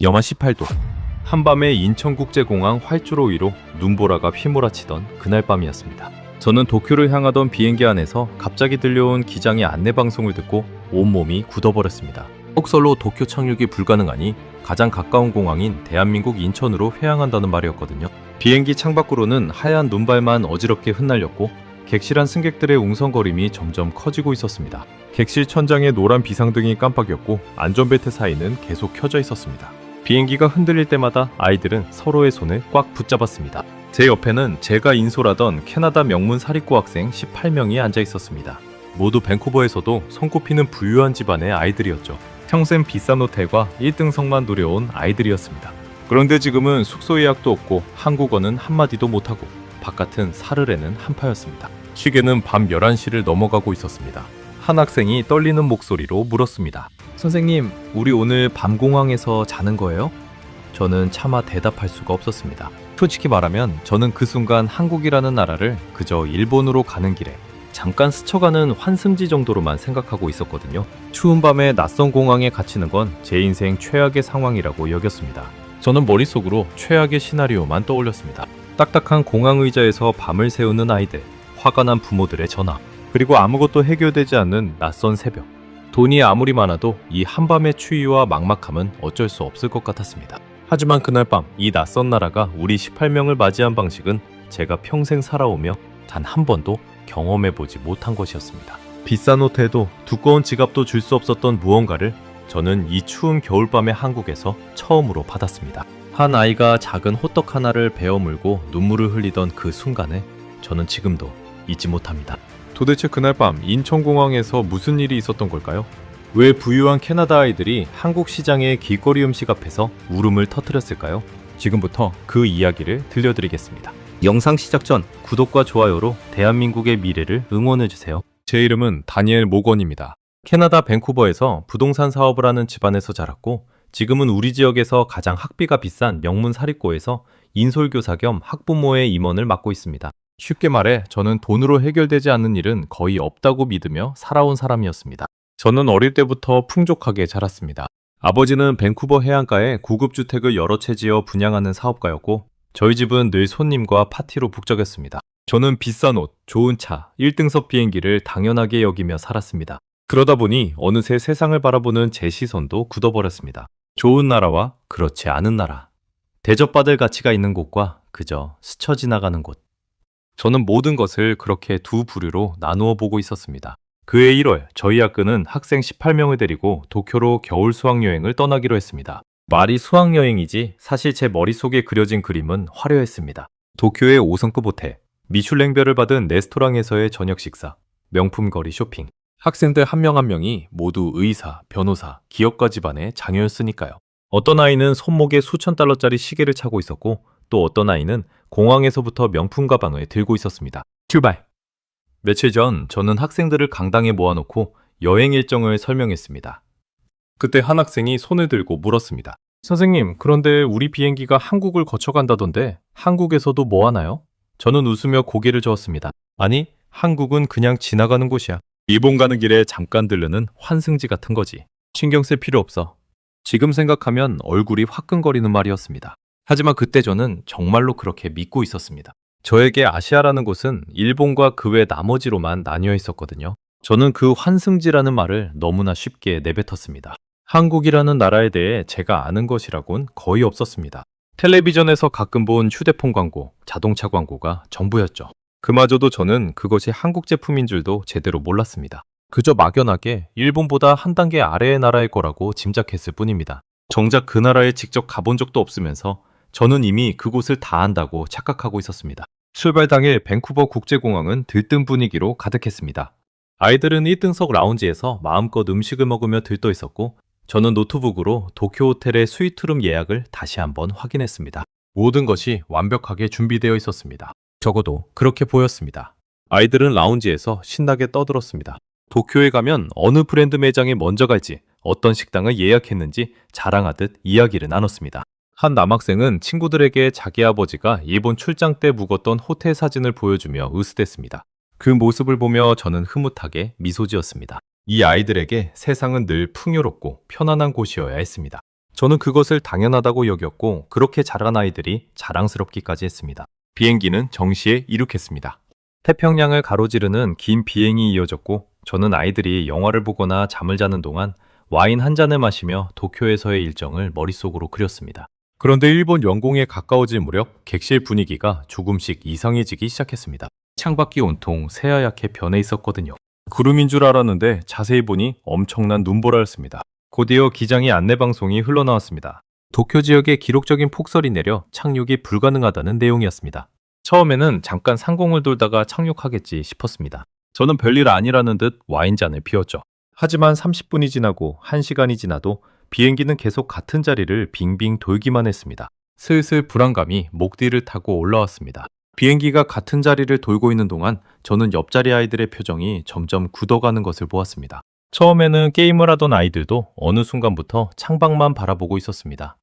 영하 18도. 한밤에 인천국제공항 활주로 위로 눈보라가 휘몰아치던 그날 밤이었습니다. 저는 도쿄를 향하던 비행기 안에서 갑자기 들려온 기장의 안내 방송을 듣고 온몸이 굳어버렸습니다. 폭설로 도쿄 착륙이 불가능하니 가장 가까운 공항인 대한민국 인천으로 회항한다는 말이었거든요. 비행기 창밖으로는 하얀 눈발만 어지럽게 흩날렸고 객실안 승객들의 웅성거림이 점점 커지고 있었습니다. 객실 천장에 노란 비상등이 깜빡였고 안전벨트 사이는 계속 켜져 있었습니다. 비행기가 흔들릴 때마다 아이들은 서로의 손을 꽉 붙잡았습니다. 제 옆에는 제가 인솔하던 캐나다 명문 사립고 학생 18명이 앉아 있었습니다. 모두 밴쿠버에서도 손꼽히는 부유한 집안의 아이들이었죠. 평생 비싼 호텔과 1등석만 누려온 아이들이었습니다. 그런데 지금은 숙소 예약도 없고 한국어는 한마디도 못하고 바깥은 사르르는 한파였습니다. 시계는 밤 11시를 넘어가고 있었습니다. 한 학생이 떨리는 목소리로 물었습니다. 선생님, 우리 오늘 밤공항에서 자는 거예요? 저는 차마 대답할 수가 없었습니다. 솔직히 말하면 저는 그 순간 한국이라는 나라를 그저 일본으로 가는 길에 잠깐 스쳐가는 환승지 정도로만 생각하고 있었거든요. 추운 밤에 낯선 공항에 갇히는 건 제 인생 최악의 상황이라고 여겼습니다. 저는 머릿속으로 최악의 시나리오만 떠올렸습니다. 딱딱한 공항 의자에서 밤을 새우는 아이들, 화가 난 부모들의 전화, 그리고 아무것도 해결되지 않는 낯선 새벽. 돈이 아무리 많아도 이 한밤의 추위와 막막함은 어쩔 수 없을 것 같았습니다. 하지만 그날 밤 이 낯선 나라가 우리 18명을 맞이한 방식은 제가 평생 살아오며 단 한 번도 경험해보지 못한 것이었습니다. 비싼 호텔도 두꺼운 지갑도 줄 수 없었던 무언가를 저는 이 추운 겨울밤의 한국에서 처음으로 받았습니다. 한 아이가 작은 호떡 하나를 베어 물고 눈물을 흘리던 그 순간을 저는 지금도 잊지 못합니다. 도대체 그날 밤 인천공항에서 무슨 일이 있었던 걸까요? 왜 부유한 캐나다 아이들이 한국 시장의 길거리 음식 앞에서 울음을 터뜨렸을까요? 지금부터 그 이야기를 들려드리겠습니다. 영상 시작 전 구독과 좋아요로 대한민국의 미래를 응원해주세요. 제 이름은 다니엘 모건입니다. 캐나다 밴쿠버에서 부동산 사업을 하는 집안에서 자랐고 지금은 우리 지역에서 가장 학비가 비싼 명문 사립고에서 인솔교사 겸 학부모의 임원을 맡고 있습니다. 쉽게 말해 저는 돈으로 해결되지 않는 일은 거의 없다고 믿으며 살아온 사람이었습니다. 저는 어릴 때부터 풍족하게 자랐습니다. 아버지는 밴쿠버 해안가에 고급 주택을 여러 채 지어 분양하는 사업가였고 저희 집은 늘 손님과 파티로 북적였습니다. 저는 비싼 옷, 좋은 차, 1등석 비행기를 당연하게 여기며 살았습니다. 그러다 보니 어느새 세상을 바라보는 제 시선도 굳어버렸습니다. 좋은 나라와 그렇지 않은 나라, 대접받을 가치가 있는 곳과 그저 스쳐 지나가는 곳. 저는 모든 것을 그렇게 두 부류로 나누어 보고 있었습니다. 그해 1월 저희 학교는 학생 18명을 데리고 도쿄로 겨울 수학여행을 떠나기로 했습니다. 말이 수학여행이지 사실 제 머릿속에 그려진 그림은 화려했습니다. 도쿄의 5성급 호텔, 미슐랭별을 받은 레스토랑에서의 저녁 식사, 명품 거리 쇼핑. 학생들 한 명 한 명이 모두 의사, 변호사, 기업가 집안의 자녀였으니까요. 어떤 아이는 손목에 수천 달러짜리 시계를 차고 있었고 또 어떤 아이는 공항에서부터 명품 가방을 들고 있었습니다. 출발! 며칠 전 저는 학생들을 강당에 모아놓고 여행 일정을 설명했습니다. 그때 한 학생이 손을 들고 물었습니다. 선생님, 그런데 우리 비행기가 한국을 거쳐간다던데 한국에서도 뭐 하나요? 저는 웃으며 고개를 저었습니다. 아니, 한국은 그냥 지나가는 곳이야. 일본 가는 길에 잠깐 들르는 환승지 같은 거지. 신경 쓸 필요 없어. 지금 생각하면 얼굴이 화끈거리는 말이었습니다. 하지만 그때 저는 정말로 그렇게 믿고 있었습니다. 저에게 아시아라는 곳은 일본과 그 외 나머지로만 나뉘어 있었거든요. 저는 그 환승지라는 말을 너무나 쉽게 내뱉었습니다. 한국이라는 나라에 대해 제가 아는 것이라곤 거의 없었습니다. 텔레비전에서 가끔 본 휴대폰 광고, 자동차 광고가 전부였죠. 그마저도 저는 그것이 한국 제품인 줄도 제대로 몰랐습니다. 그저 막연하게 일본보다 한 단계 아래의 나라일 거라고 짐작했을 뿐입니다. 정작 그 나라에 직접 가본 적도 없으면서 저는 이미 그곳을 다 안다고 착각하고 있었습니다. 출발 당일 밴쿠버 국제공항은 들뜬 분위기로 가득했습니다. 아이들은 1등석 라운지에서 마음껏 음식을 먹으며 들떠 있었고 저는 노트북으로 도쿄 호텔의 스위트룸 예약을 다시 한번 확인했습니다. 모든 것이 완벽하게 준비되어 있었습니다. 적어도 그렇게 보였습니다. 아이들은 라운지에서 신나게 떠들었습니다. 도쿄에 가면 어느 브랜드 매장에 먼저 갈지, 어떤 식당을 예약했는지 자랑하듯 이야기를 나눴습니다. 한 남학생은 친구들에게 자기 아버지가 일본 출장 때 묵었던 호텔 사진을 보여주며 으스댔습니다. 그 모습을 보며 저는 흐뭇하게 미소 지었습니다. 이 아이들에게 세상은 늘 풍요롭고 편안한 곳이어야 했습니다. 저는 그것을 당연하다고 여겼고 그렇게 자란 아이들이 자랑스럽기까지 했습니다. 비행기는 정시에 이륙했습니다. 태평양을 가로지르는 긴 비행이 이어졌고 저는 아이들이 영화를 보거나 잠을 자는 동안 와인 한 잔을 마시며 도쿄에서의 일정을 머릿속으로 그렸습니다. 그런데 일본 영공에 가까워질 무렵 객실 분위기가 조금씩 이상해지기 시작했습니다. 창밖이 온통 새하얗게 변해 있었거든요. 구름인 줄 알았는데 자세히 보니 엄청난 눈보라였습니다. 곧이어 기장의 안내방송이 흘러나왔습니다. 도쿄 지역에 기록적인 폭설이 내려 착륙이 불가능하다는 내용이었습니다. 처음에는 잠깐 상공을 돌다가 착륙하겠지 싶었습니다. 저는 별일 아니라는 듯 와인잔을 피웠죠. 하지만 30분이 지나고 1시간이 지나도 비행기는 계속 같은 자리를 빙빙 돌기만 했습니다. 슬슬 불안감이 목 뒤를 타고 올라왔습니다. 비행기가 같은 자리를 돌고 있는 동안 저는 옆자리 아이들의 표정이 점점 굳어가는 것을 보았습니다. 처음에는 게임을 하던 아이들도 어느 순간부터 창밖만 바라보고 있었습니다.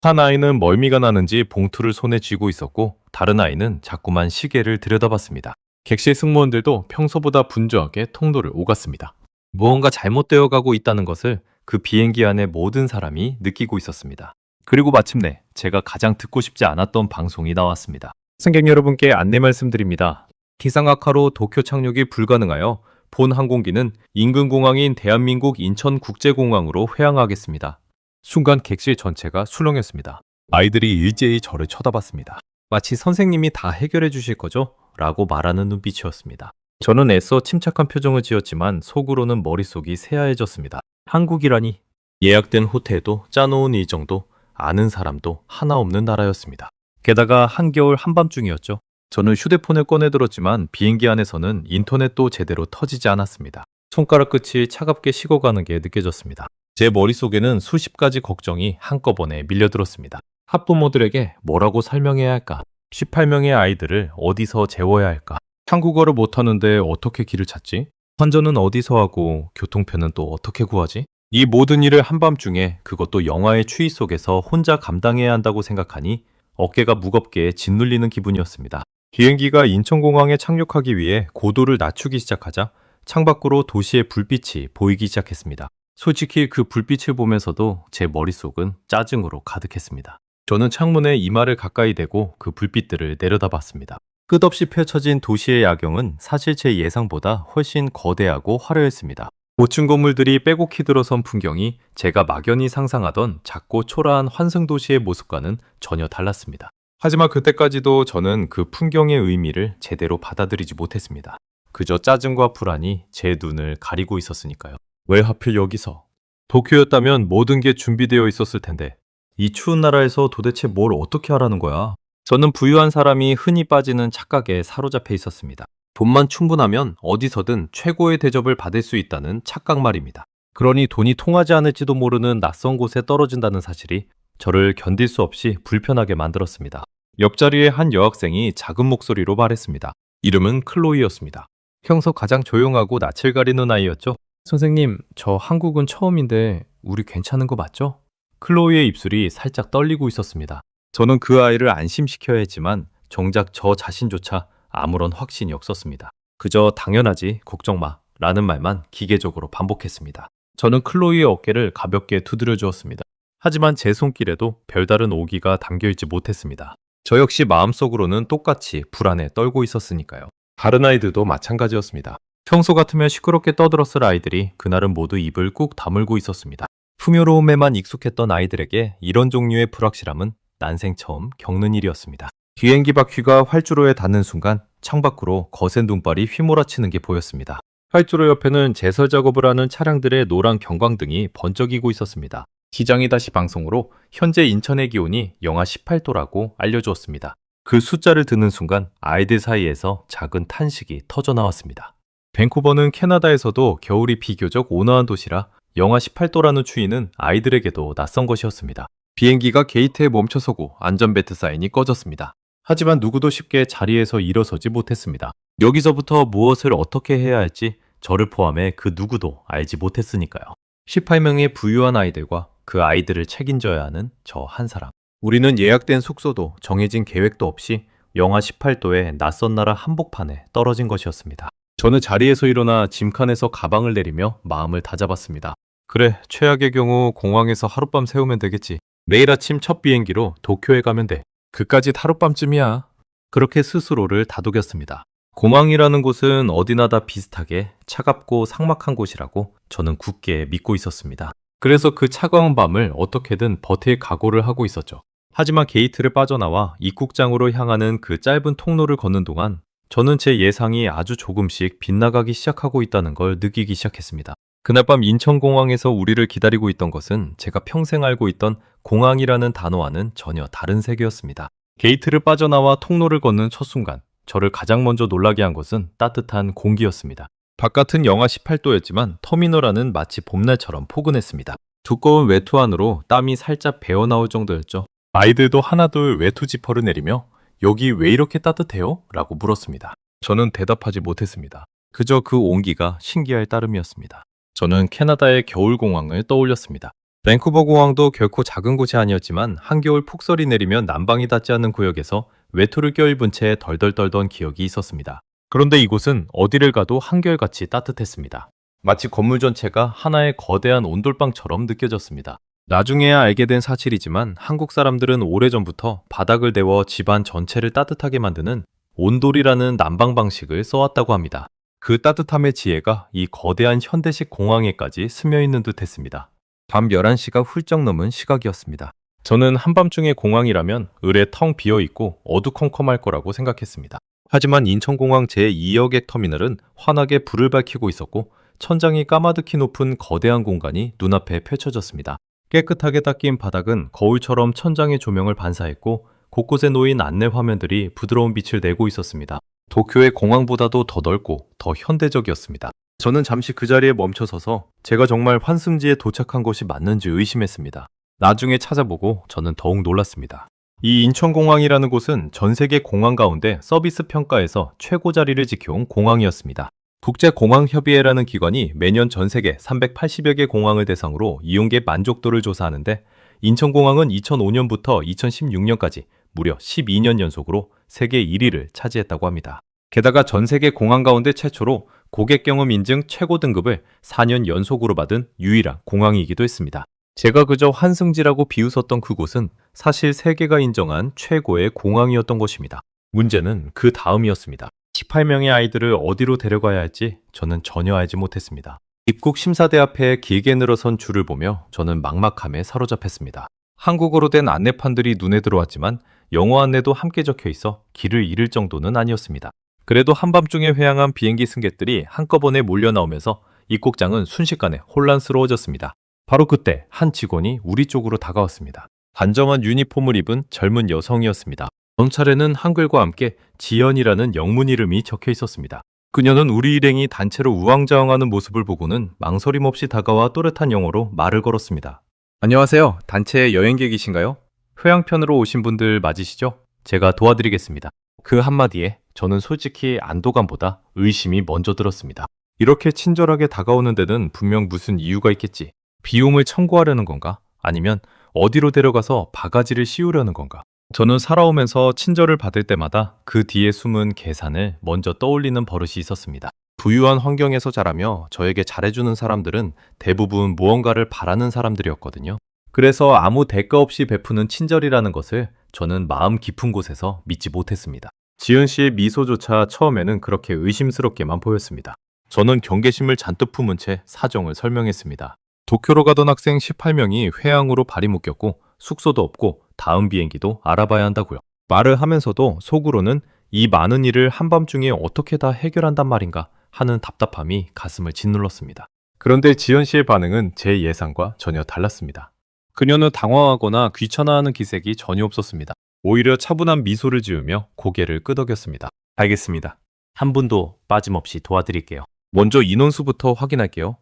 한 아이는 멀미가 나는지 봉투를 손에 쥐고 있었고 다른 아이는 자꾸만 시계를 들여다봤습니다. 객실 승무원들도 평소보다 분주하게 통로를 오갔습니다. 무언가 잘못되어 가고 있다는 것을 그 비행기 안의 모든 사람이 느끼고 있었습니다. 그리고 마침내 제가 가장 듣고 싶지 않았던 방송이 나왔습니다. 승객 여러분께 안내 말씀드립니다. 기상 악화로 도쿄 착륙이 불가능하여 본 항공기는 인근 공항인 대한민국 인천국제공항으로 회항하겠습니다. 순간 객실 전체가 술렁였습니다. 아이들이 일제히 저를 쳐다봤습니다. 마치 선생님이 다 해결해 주실 거죠? 라고 말하는 눈빛이었습니다. 저는 애써 침착한 표정을 지었지만 속으로는 머릿속이 새하얘졌습니다. 한국이라니. 예약된 호텔도 짜놓은 일정도 아는 사람도 하나 없는 나라였습니다. 게다가 한겨울 한밤중이었죠. 저는 휴대폰을 꺼내 들었지만 비행기 안에서는 인터넷도 제대로 터지지 않았습니다. 손가락 끝이 차갑게 식어가는 게 느껴졌습니다. 제 머릿속에는 수십 가지 걱정이 한꺼번에 밀려들었습니다. 학부모들에게 뭐라고 설명해야 할까? 18명의 아이들을 어디서 재워야 할까? 한국어를 못하는데 어떻게 길을 찾지? 환전은 어디서 하고 교통편은 또 어떻게 구하지? 이 모든 일을 한밤중에 그것도 영화의 추위 속에서 혼자 감당해야 한다고 생각하니 어깨가 무겁게 짓눌리는 기분이었습니다. 비행기가 인천공항에 착륙하기 위해 고도를 낮추기 시작하자 창밖으로 도시의 불빛이 보이기 시작했습니다. 솔직히 그 불빛을 보면서도 제 머릿속은 짜증으로 가득했습니다. 저는 창문에 이마를 가까이 대고 그 불빛들을 내려다봤습니다. 끝없이 펼쳐진 도시의 야경은 사실 제 예상보다 훨씬 거대하고 화려했습니다. 고층 건물들이 빼곡히 들어선 풍경이 제가 막연히 상상하던 작고 초라한 환승도시의 모습과는 전혀 달랐습니다. 하지만 그때까지도 저는 그 풍경의 의미를 제대로 받아들이지 못했습니다. 그저 짜증과 불안이 제 눈을 가리고 있었으니까요. 왜 하필 여기서? 도쿄였다면 모든 게 준비되어 있었을 텐데 이 추운 나라에서 도대체 뭘 어떻게 하라는 거야? 저는 부유한 사람이 흔히 빠지는 착각에 사로잡혀 있었습니다. 돈만 충분하면 어디서든 최고의 대접을 받을 수 있다는 착각 말입니다. 그러니 돈이 통하지 않을지도 모르는 낯선 곳에 떨어진다는 사실이 저를 견딜 수 없이 불편하게 만들었습니다. 옆자리의 한 여학생이 작은 목소리로 말했습니다. 이름은 클로이였습니다. 평소 가장 조용하고 낯을 가리는 아이였죠. 선생님, 저 한국은 처음인데 우리 괜찮은 거 맞죠? 클로이의 입술이 살짝 떨리고 있었습니다. 저는 그 아이를 안심시켜야 했지만 정작 저 자신조차 아무런 확신이 없었습니다. 그저 당연하지, 걱정 마 라는 말만 기계적으로 반복했습니다. 저는 클로이의 어깨를 가볍게 두드려 주었습니다. 하지만 제 손길에도 별다른 오기가 담겨있지 못했습니다. 저 역시 마음속으로는 똑같이 불안에 떨고 있었으니까요. 다른 아이들도 마찬가지였습니다. 평소 같으면 시끄럽게 떠들었을 아이들이 그날은 모두 입을 꾹 다물고 있었습니다. 풍요로움에만 익숙했던 아이들에게 이런 종류의 불확실함은 난생 처음 겪는 일이었습니다. 비행기 바퀴가 활주로에 닿는 순간 창밖으로 거센 눈발이 휘몰아치는 게 보였습니다. 활주로 옆에는 제설 작업을 하는 차량들의 노란 경광등이 번쩍이고 있었습니다. 기장이 다시 방송으로 현재 인천의 기온이 영하 18도라고 알려주었습니다. 그 숫자를 듣는 순간 아이들 사이에서 작은 탄식이 터져나왔습니다. 밴쿠버는 캐나다에서도 겨울이 비교적 온화한 도시라 영하 18도라는 추위는 아이들에게도 낯선 것이었습니다. 비행기가 게이트에 멈춰서고 안전벨트 사인이 꺼졌습니다. 하지만 누구도 쉽게 자리에서 일어서지 못했습니다. 여기서부터 무엇을 어떻게 해야 할지 저를 포함해 그 누구도 알지 못했으니까요. 18명의 부유한 아이들과 그 아이들을 책임져야 하는 저 한 사람. 우리는 예약된 숙소도 정해진 계획도 없이 영하 18도의 낯선 나라 한복판에 떨어진 것이었습니다. 저는 자리에서 일어나 짐칸에서 가방을 내리며 마음을 다잡았습니다. 그래, 최악의 경우 공항에서 하룻밤 세우면 되겠지. 내일 아침 첫 비행기로 도쿄에 가면 돼. 그까짓 하룻밤쯤이야. 그렇게 스스로를 다독였습니다. 공항이라는 곳은 어디나 다 비슷하게 차갑고 삭막한 곳이라고 저는 굳게 믿고 있었습니다. 그래서 그 차가운 밤을 어떻게든 버틸 각오를 하고 있었죠. 하지만 게이트를 빠져나와 입국장으로 향하는 그 짧은 통로를 걷는 동안 저는 제 예상이 아주 조금씩 빗나가기 시작하고 있다는 걸 느끼기 시작했습니다. 그날 밤 인천공항에서 우리를 기다리고 있던 것은 제가 평생 알고 있던 공항이라는 단어와는 전혀 다른 세계였습니다. 게이트를 빠져나와 통로를 걷는 첫 순간, 저를 가장 먼저 놀라게 한 것은 따뜻한 공기였습니다. 바깥은 영하 18도였지만 터미널 안은 마치 봄날처럼 포근했습니다. 두꺼운 외투 안으로 땀이 살짝 배어나올 정도였죠. 아이들도 하나둘 외투 지퍼를 내리며 여기 왜 이렇게 따뜻해요? 라고 물었습니다. 저는 대답하지 못했습니다. 그저 그 온기가 신기할 따름이었습니다. 저는 캐나다의 겨울공항을 떠올렸습니다. 밴쿠버 공항도 결코 작은 곳이 아니었지만 한겨울 폭설이 내리면 난방이 닿지 않는 구역에서 외투를 껴입은 채 덜덜 떨던 기억이 있었습니다. 그런데 이곳은 어디를 가도 한결같이 따뜻했습니다. 마치 건물 전체가 하나의 거대한 온돌방처럼 느껴졌습니다. 나중에야 알게 된 사실이지만 한국 사람들은 오래전부터 바닥을 데워 집안 전체를 따뜻하게 만드는 온돌이라는 난방 방식을 써왔다고 합니다. 그 따뜻함의 지혜가 이 거대한 현대식 공항에까지 스며있는 듯 했습니다. 밤 11시가 훌쩍 넘은 시각이었습니다. 저는 한밤중에 공항이라면 을에 텅 비어있고 어두컴컴할 거라고 생각했습니다. 하지만 인천공항 제2여객 터미널은 환하게 불을 밝히고 있었고 천장이 까마득히 높은 거대한 공간이 눈앞에 펼쳐졌습니다. 깨끗하게 닦인 바닥은 거울처럼 천장의 조명을 반사했고 곳곳에 놓인 안내 화면들이 부드러운 빛을 내고 있었습니다. 도쿄의 공항보다도 더 넓고 더 현대적이었습니다. 저는 잠시 그 자리에 멈춰서서 제가 정말 환승지에 도착한 것이 맞는지 의심했습니다. 나중에 찾아보고 저는 더욱 놀랐습니다. 이 인천공항이라는 곳은 전 세계 공항 가운데 서비스 평가에서 최고 자리를 지켜온 공항이었습니다. 국제공항협의회라는 기관이 매년 전 세계 380여 개 공항을 대상으로 이용객 만족도를 조사하는데 인천공항은 2005년부터 2016년까지 무려 12년 연속으로 세계 1위를 차지했다고 합니다. 게다가 전 세계 공항 가운데 최초로 고객 경험 인증 최고 등급을 4년 연속으로 받은 유일한 공항이기도 했습니다. 제가 그저 환승지라고 비웃었던 그곳은 사실 세계가 인정한 최고의 공항이었던 것입니다. 문제는 그 다음이었습니다. 18명의 아이들을 어디로 데려가야 할지 저는 전혀 알지 못했습니다. 입국 심사대 앞에 길게 늘어선 줄을 보며 저는 막막함에 사로잡혔습니다. 한국어로 된 안내판들이 눈에 들어왔지만 영어 안내도 함께 적혀 있어 길을 잃을 정도는 아니었습니다. 그래도 한밤중에 회항한 비행기 승객들이 한꺼번에 몰려 나오면서 입국장은 순식간에 혼란스러워졌습니다. 바로 그때 한 직원이 우리 쪽으로 다가왔습니다. 단정한 유니폼을 입은 젊은 여성이었습니다. 전 차례는 한글과 함께 지연이라는 영문 이름이 적혀 있었습니다. 그녀는 우리 일행이 단체로 우왕좌왕하는 모습을 보고는 망설임 없이 다가와 또렷한 영어로 말을 걸었습니다. 안녕하세요. 단체 여행객이신가요? 회항편으로 오신 분들 맞으시죠? 제가 도와드리겠습니다. 그 한마디에 저는 솔직히 안도감보다 의심이 먼저 들었습니다. 이렇게 친절하게 다가오는 데는 분명 무슨 이유가 있겠지. 비용을 청구하려는 건가? 아니면 어디로 데려가서 바가지를 씌우려는 건가? 저는 살아오면서 친절을 받을 때마다 그 뒤에 숨은 계산을 먼저 떠올리는 버릇이 있었습니다. 부유한 환경에서 자라며 저에게 잘해주는 사람들은 대부분 무언가를 바라는 사람들이었거든요. 그래서 아무 대가 없이 베푸는 친절이라는 것을 저는 마음 깊은 곳에서 믿지 못했습니다. 지은 씨의 미소조차 처음에는 그렇게 의심스럽게만 보였습니다. 저는 경계심을 잔뜩 품은 채 사정을 설명했습니다. 도쿄로 가던 학생 18명이 회항으로 발이 묶였고 숙소도 없고 다음 비행기도 알아봐야 한다고요. 말을 하면서도 속으로는 이 많은 일을 한밤중에 어떻게 다 해결한단 말인가 하는 답답함이 가슴을 짓눌렀습니다. 그런데 지연 씨의 반응은 제 예상과 전혀 달랐습니다. 그녀는 당황하거나 귀찮아하는 기색이 전혀 없었습니다. 오히려 차분한 미소를 지으며 고개를 끄덕였습니다. 알겠습니다. 한 분도 빠짐없이 도와드릴게요. 먼저 인원수부터 확인할게요.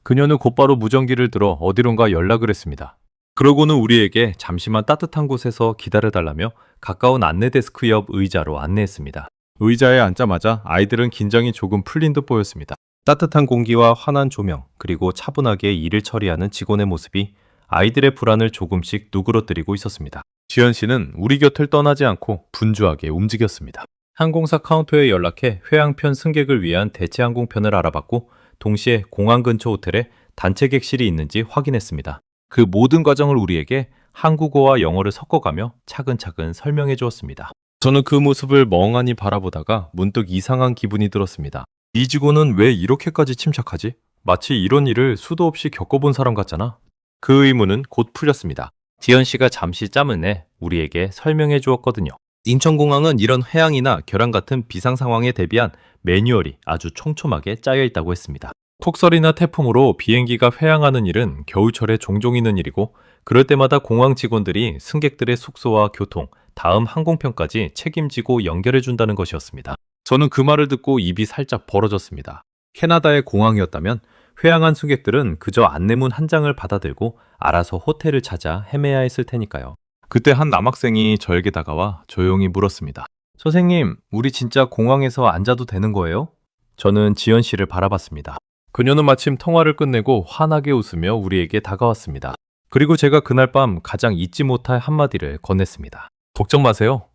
그녀는 곧바로 무전기를 들어 어디론가 연락을 했습니다. 그러고는 우리에게 잠시만 따뜻한 곳에서 기다려달라며 가까운 안내데스크 옆 의자로 안내했습니다. 의자에 앉자마자 아이들은 긴장이 조금 풀린 듯 보였습니다. 따뜻한 공기와 환한 조명, 그리고 차분하게 일을 처리하는 직원의 모습이 아이들의 불안을 조금씩 누그러뜨리고 있었습니다. 지연 씨는 우리 곁을 떠나지 않고 분주하게 움직였습니다. 항공사 카운터에 연락해 회항편 승객을 위한 대체 항공편을 알아봤고 동시에 공항 근처 호텔에 단체 객실이 있는지 확인했습니다. 그 모든 과정을 우리에게 한국어와 영어를 섞어가며 차근차근 설명해 주었습니다. 저는 그 모습을 멍하니 바라보다가 문득 이상한 기분이 들었습니다. 이 직원은 왜 이렇게까지 침착하지? 마치 이런 일을 수도 없이 겪어본 사람 같잖아. 그 의문은 곧 풀렸습니다. 지연 씨가 잠시 짬을 내 우리에게 설명해 주었거든요. 인천공항은 이런 회항이나 결항 같은 비상 상황에 대비한 매뉴얼이 아주 촘촘하게 짜여 있다고 했습니다. 폭설이나 태풍으로 비행기가 회항하는 일은 겨울철에 종종 있는 일이고, 그럴 때마다 공항 직원들이 승객들의 숙소와 교통, 다음 항공편까지 책임지고 연결해 준다는 것이었습니다. 저는 그 말을 듣고 입이 살짝 벌어졌습니다. 캐나다의 공항이었다면 회항한 승객들은 그저 안내문 한 장을 받아들고 알아서 호텔을 찾아 헤매야 했을 테니까요. 그때 한 남학생이 저에게 다가와 조용히 물었습니다. 선생님, 우리 진짜 공항에서 앉아도 되는 거예요? 저는 지연 씨를 바라봤습니다. 그녀는 마침 통화를 끝내고 환하게 웃으며 우리에게 다가왔습니다. 그리고 제가 그날 밤 가장 잊지 못할 한마디를 건넸습니다. 걱정 마세요.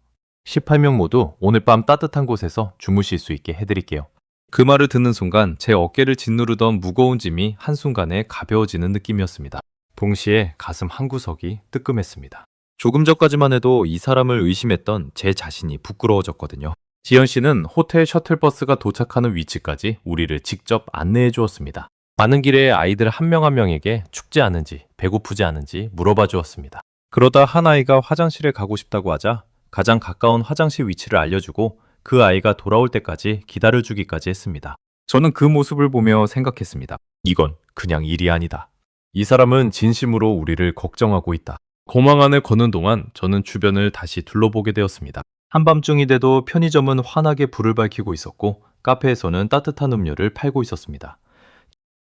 18명 모두 오늘 밤 따뜻한 곳에서 주무실 수 있게 해드릴게요. 그 말을 듣는 순간 제 어깨를 짓누르던 무거운 짐이 한순간에 가벼워지는 느낌이었습니다. 동시에 가슴 한구석이 뜨끔했습니다. 조금 전까지만 해도 이 사람을 의심했던 제 자신이 부끄러워졌거든요. 지연 씨는 호텔 셔틀버스가 도착하는 위치까지 우리를 직접 안내해 주었습니다. 가는 길에 아이들 한 명 한 명에게 춥지 않은지, 배고프지 않은지 물어봐 주었습니다. 그러다 한 아이가 화장실에 가고 싶다고 하자 가장 가까운 화장실 위치를 알려주고 그 아이가 돌아올 때까지 기다려주기까지 했습니다. 저는 그 모습을 보며 생각했습니다. 이건 그냥 일이 아니다. 이 사람은 진심으로 우리를 걱정하고 있다. 공항 안을 걷는 동안 저는 주변을 다시 둘러보게 되었습니다. 한밤중이 돼도 편의점은 환하게 불을 밝히고 있었고, 카페에서는 따뜻한 음료를 팔고 있었습니다.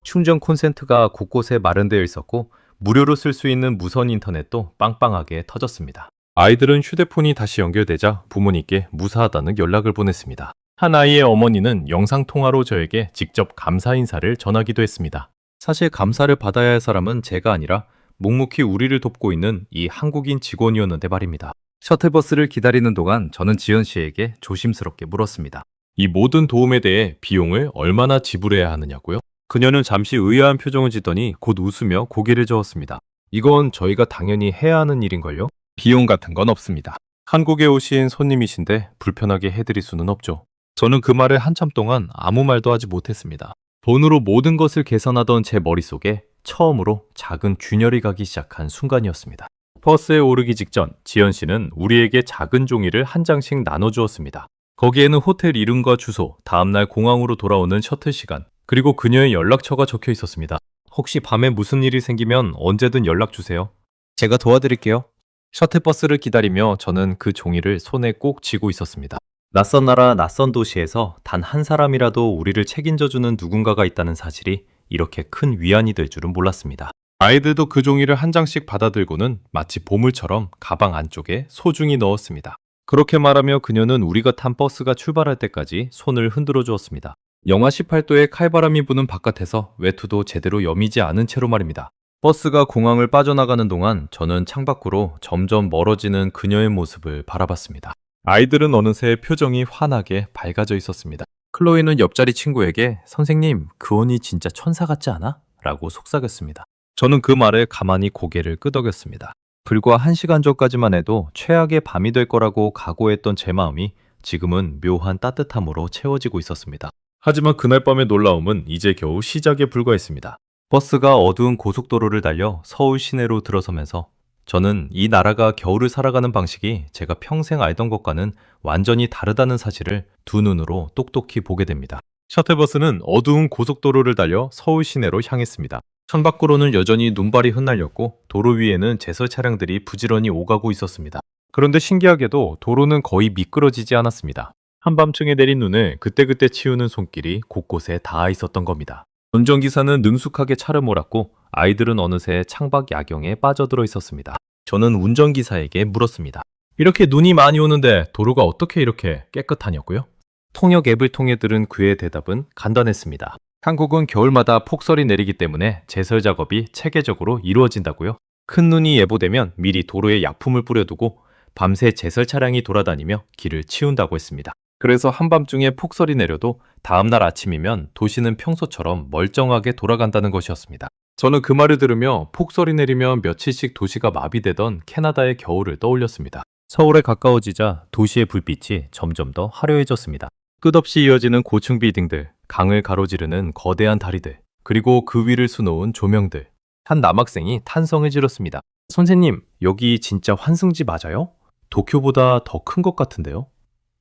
충전 콘센트가 곳곳에 마련되어 있었고, 무료로 쓸 수 있는 무선 인터넷도 빵빵하게 터졌습니다. 아이들은 휴대폰이 다시 연결되자 부모님께 무사하다는 연락을 보냈습니다. 한 아이의 어머니는 영상통화로 저에게 직접 감사 인사를 전하기도 했습니다. 사실 감사를 받아야 할 사람은 제가 아니라 묵묵히 우리를 돕고 있는 이 한국인 직원이었는데 말입니다. 셔틀버스를 기다리는 동안 저는 지연 씨에게 조심스럽게 물었습니다. 이 모든 도움에 대해 비용을 얼마나 지불해야 하느냐고요? 그녀는 잠시 의아한 표정을 짓더니 곧 웃으며 고개를 저었습니다. 이건 저희가 당연히 해야 하는 일인걸요? 비용 같은 건 없습니다. 한국에 오신 손님이신데 불편하게 해드릴 수는 없죠. 저는 그 말을 한참 동안 아무 말도 하지 못했습니다. 돈으로 모든 것을 계산하던 제 머릿속에 처음으로 작은 균열이 가기 시작한 순간이었습니다. 버스에 오르기 직전 지연 씨는 우리에게 작은 종이를 한 장씩 나눠주었습니다. 거기에는 호텔 이름과 주소, 다음날 공항으로 돌아오는 셔틀 시간, 그리고 그녀의 연락처가 적혀 있었습니다. 혹시 밤에 무슨 일이 생기면 언제든 연락 주세요. 제가 도와드릴게요. 셔틀버스를 기다리며 저는 그 종이를 손에 꼭 쥐고 있었습니다. 낯선 나라, 낯선 도시에서 단 한 사람이라도 우리를 책임져주는 누군가가 있다는 사실이 이렇게 큰 위안이 될 줄은 몰랐습니다. 아이들도 그 종이를 한 장씩 받아들고는 마치 보물처럼 가방 안쪽에 소중히 넣었습니다. 그렇게 말하며 그녀는 우리가 탄 버스가 출발할 때까지 손을 흔들어 주었습니다. 영하 18도의 칼바람이 부는 바깥에서 외투도 제대로 여미지 않은 채로 말입니다. 버스가 공항을 빠져나가는 동안 저는 창밖으로 점점 멀어지는 그녀의 모습을 바라봤습니다. 아이들은 어느새 표정이 환하게 밝아져 있었습니다. 클로이는 옆자리 친구에게 선생님, 그 언니 진짜 천사 같지 않아? 라고 속삭였습니다. 저는 그 말에 가만히 고개를 끄덕였습니다. 불과 1시간 전까지만 해도 최악의 밤이 될 거라고 각오했던 제 마음이 지금은 묘한 따뜻함으로 채워지고 있었습니다. 하지만 그날 밤의 놀라움은 이제 겨우 시작에 불과했습니다. 버스가 어두운 고속도로를 달려 서울 시내로 들어서면서 저는 이 나라가 겨울을 살아가는 방식이 제가 평생 알던 것과는 완전히 다르다는 사실을 두 눈으로 똑똑히 보게 됩니다. 셔틀버스는 어두운 고속도로를 달려 서울 시내로 향했습니다. 창밖으로는 여전히 눈발이 흩날렸고 도로 위에는 제설 차량들이 부지런히 오가고 있었습니다. 그런데 신기하게도 도로는 거의 미끄러지지 않았습니다. 한밤중에 내린 눈을 그때그때 치우는 손길이 곳곳에 닿아 있었던 겁니다. 운전기사는 능숙하게 차를 몰았고 아이들은 어느새 창밖 야경에 빠져들어 있었습니다. 저는 운전기사에게 물었습니다. 이렇게 눈이 많이 오는데 도로가 어떻게 이렇게 깨끗하냐고요? 통역 앱을 통해 들은 그의 대답은 간단했습니다. 한국은 겨울마다 폭설이 내리기 때문에 제설 작업이 체계적으로 이루어진다고요. 큰 눈이 예보되면 미리 도로에 약품을 뿌려두고 밤새 제설 차량이 돌아다니며 길을 치운다고 했습니다. 그래서 한밤중에 폭설이 내려도 다음날 아침이면 도시는 평소처럼 멀쩡하게 돌아간다는 것이었습니다. 저는 그 말을 들으며 폭설이 내리면 며칠씩 도시가 마비되던 캐나다의 겨울을 떠올렸습니다. 서울에 가까워지자 도시의 불빛이 점점 더 화려해졌습니다. 끝없이 이어지는 고층 빌딩들, 강을 가로지르는 거대한 다리들, 그리고 그 위를 수놓은 조명들. 한 남학생이 탄성을 지렀습니다. 선생님, 여기 진짜 환승지 맞아요? 도쿄보다 더 큰 것 같은데요?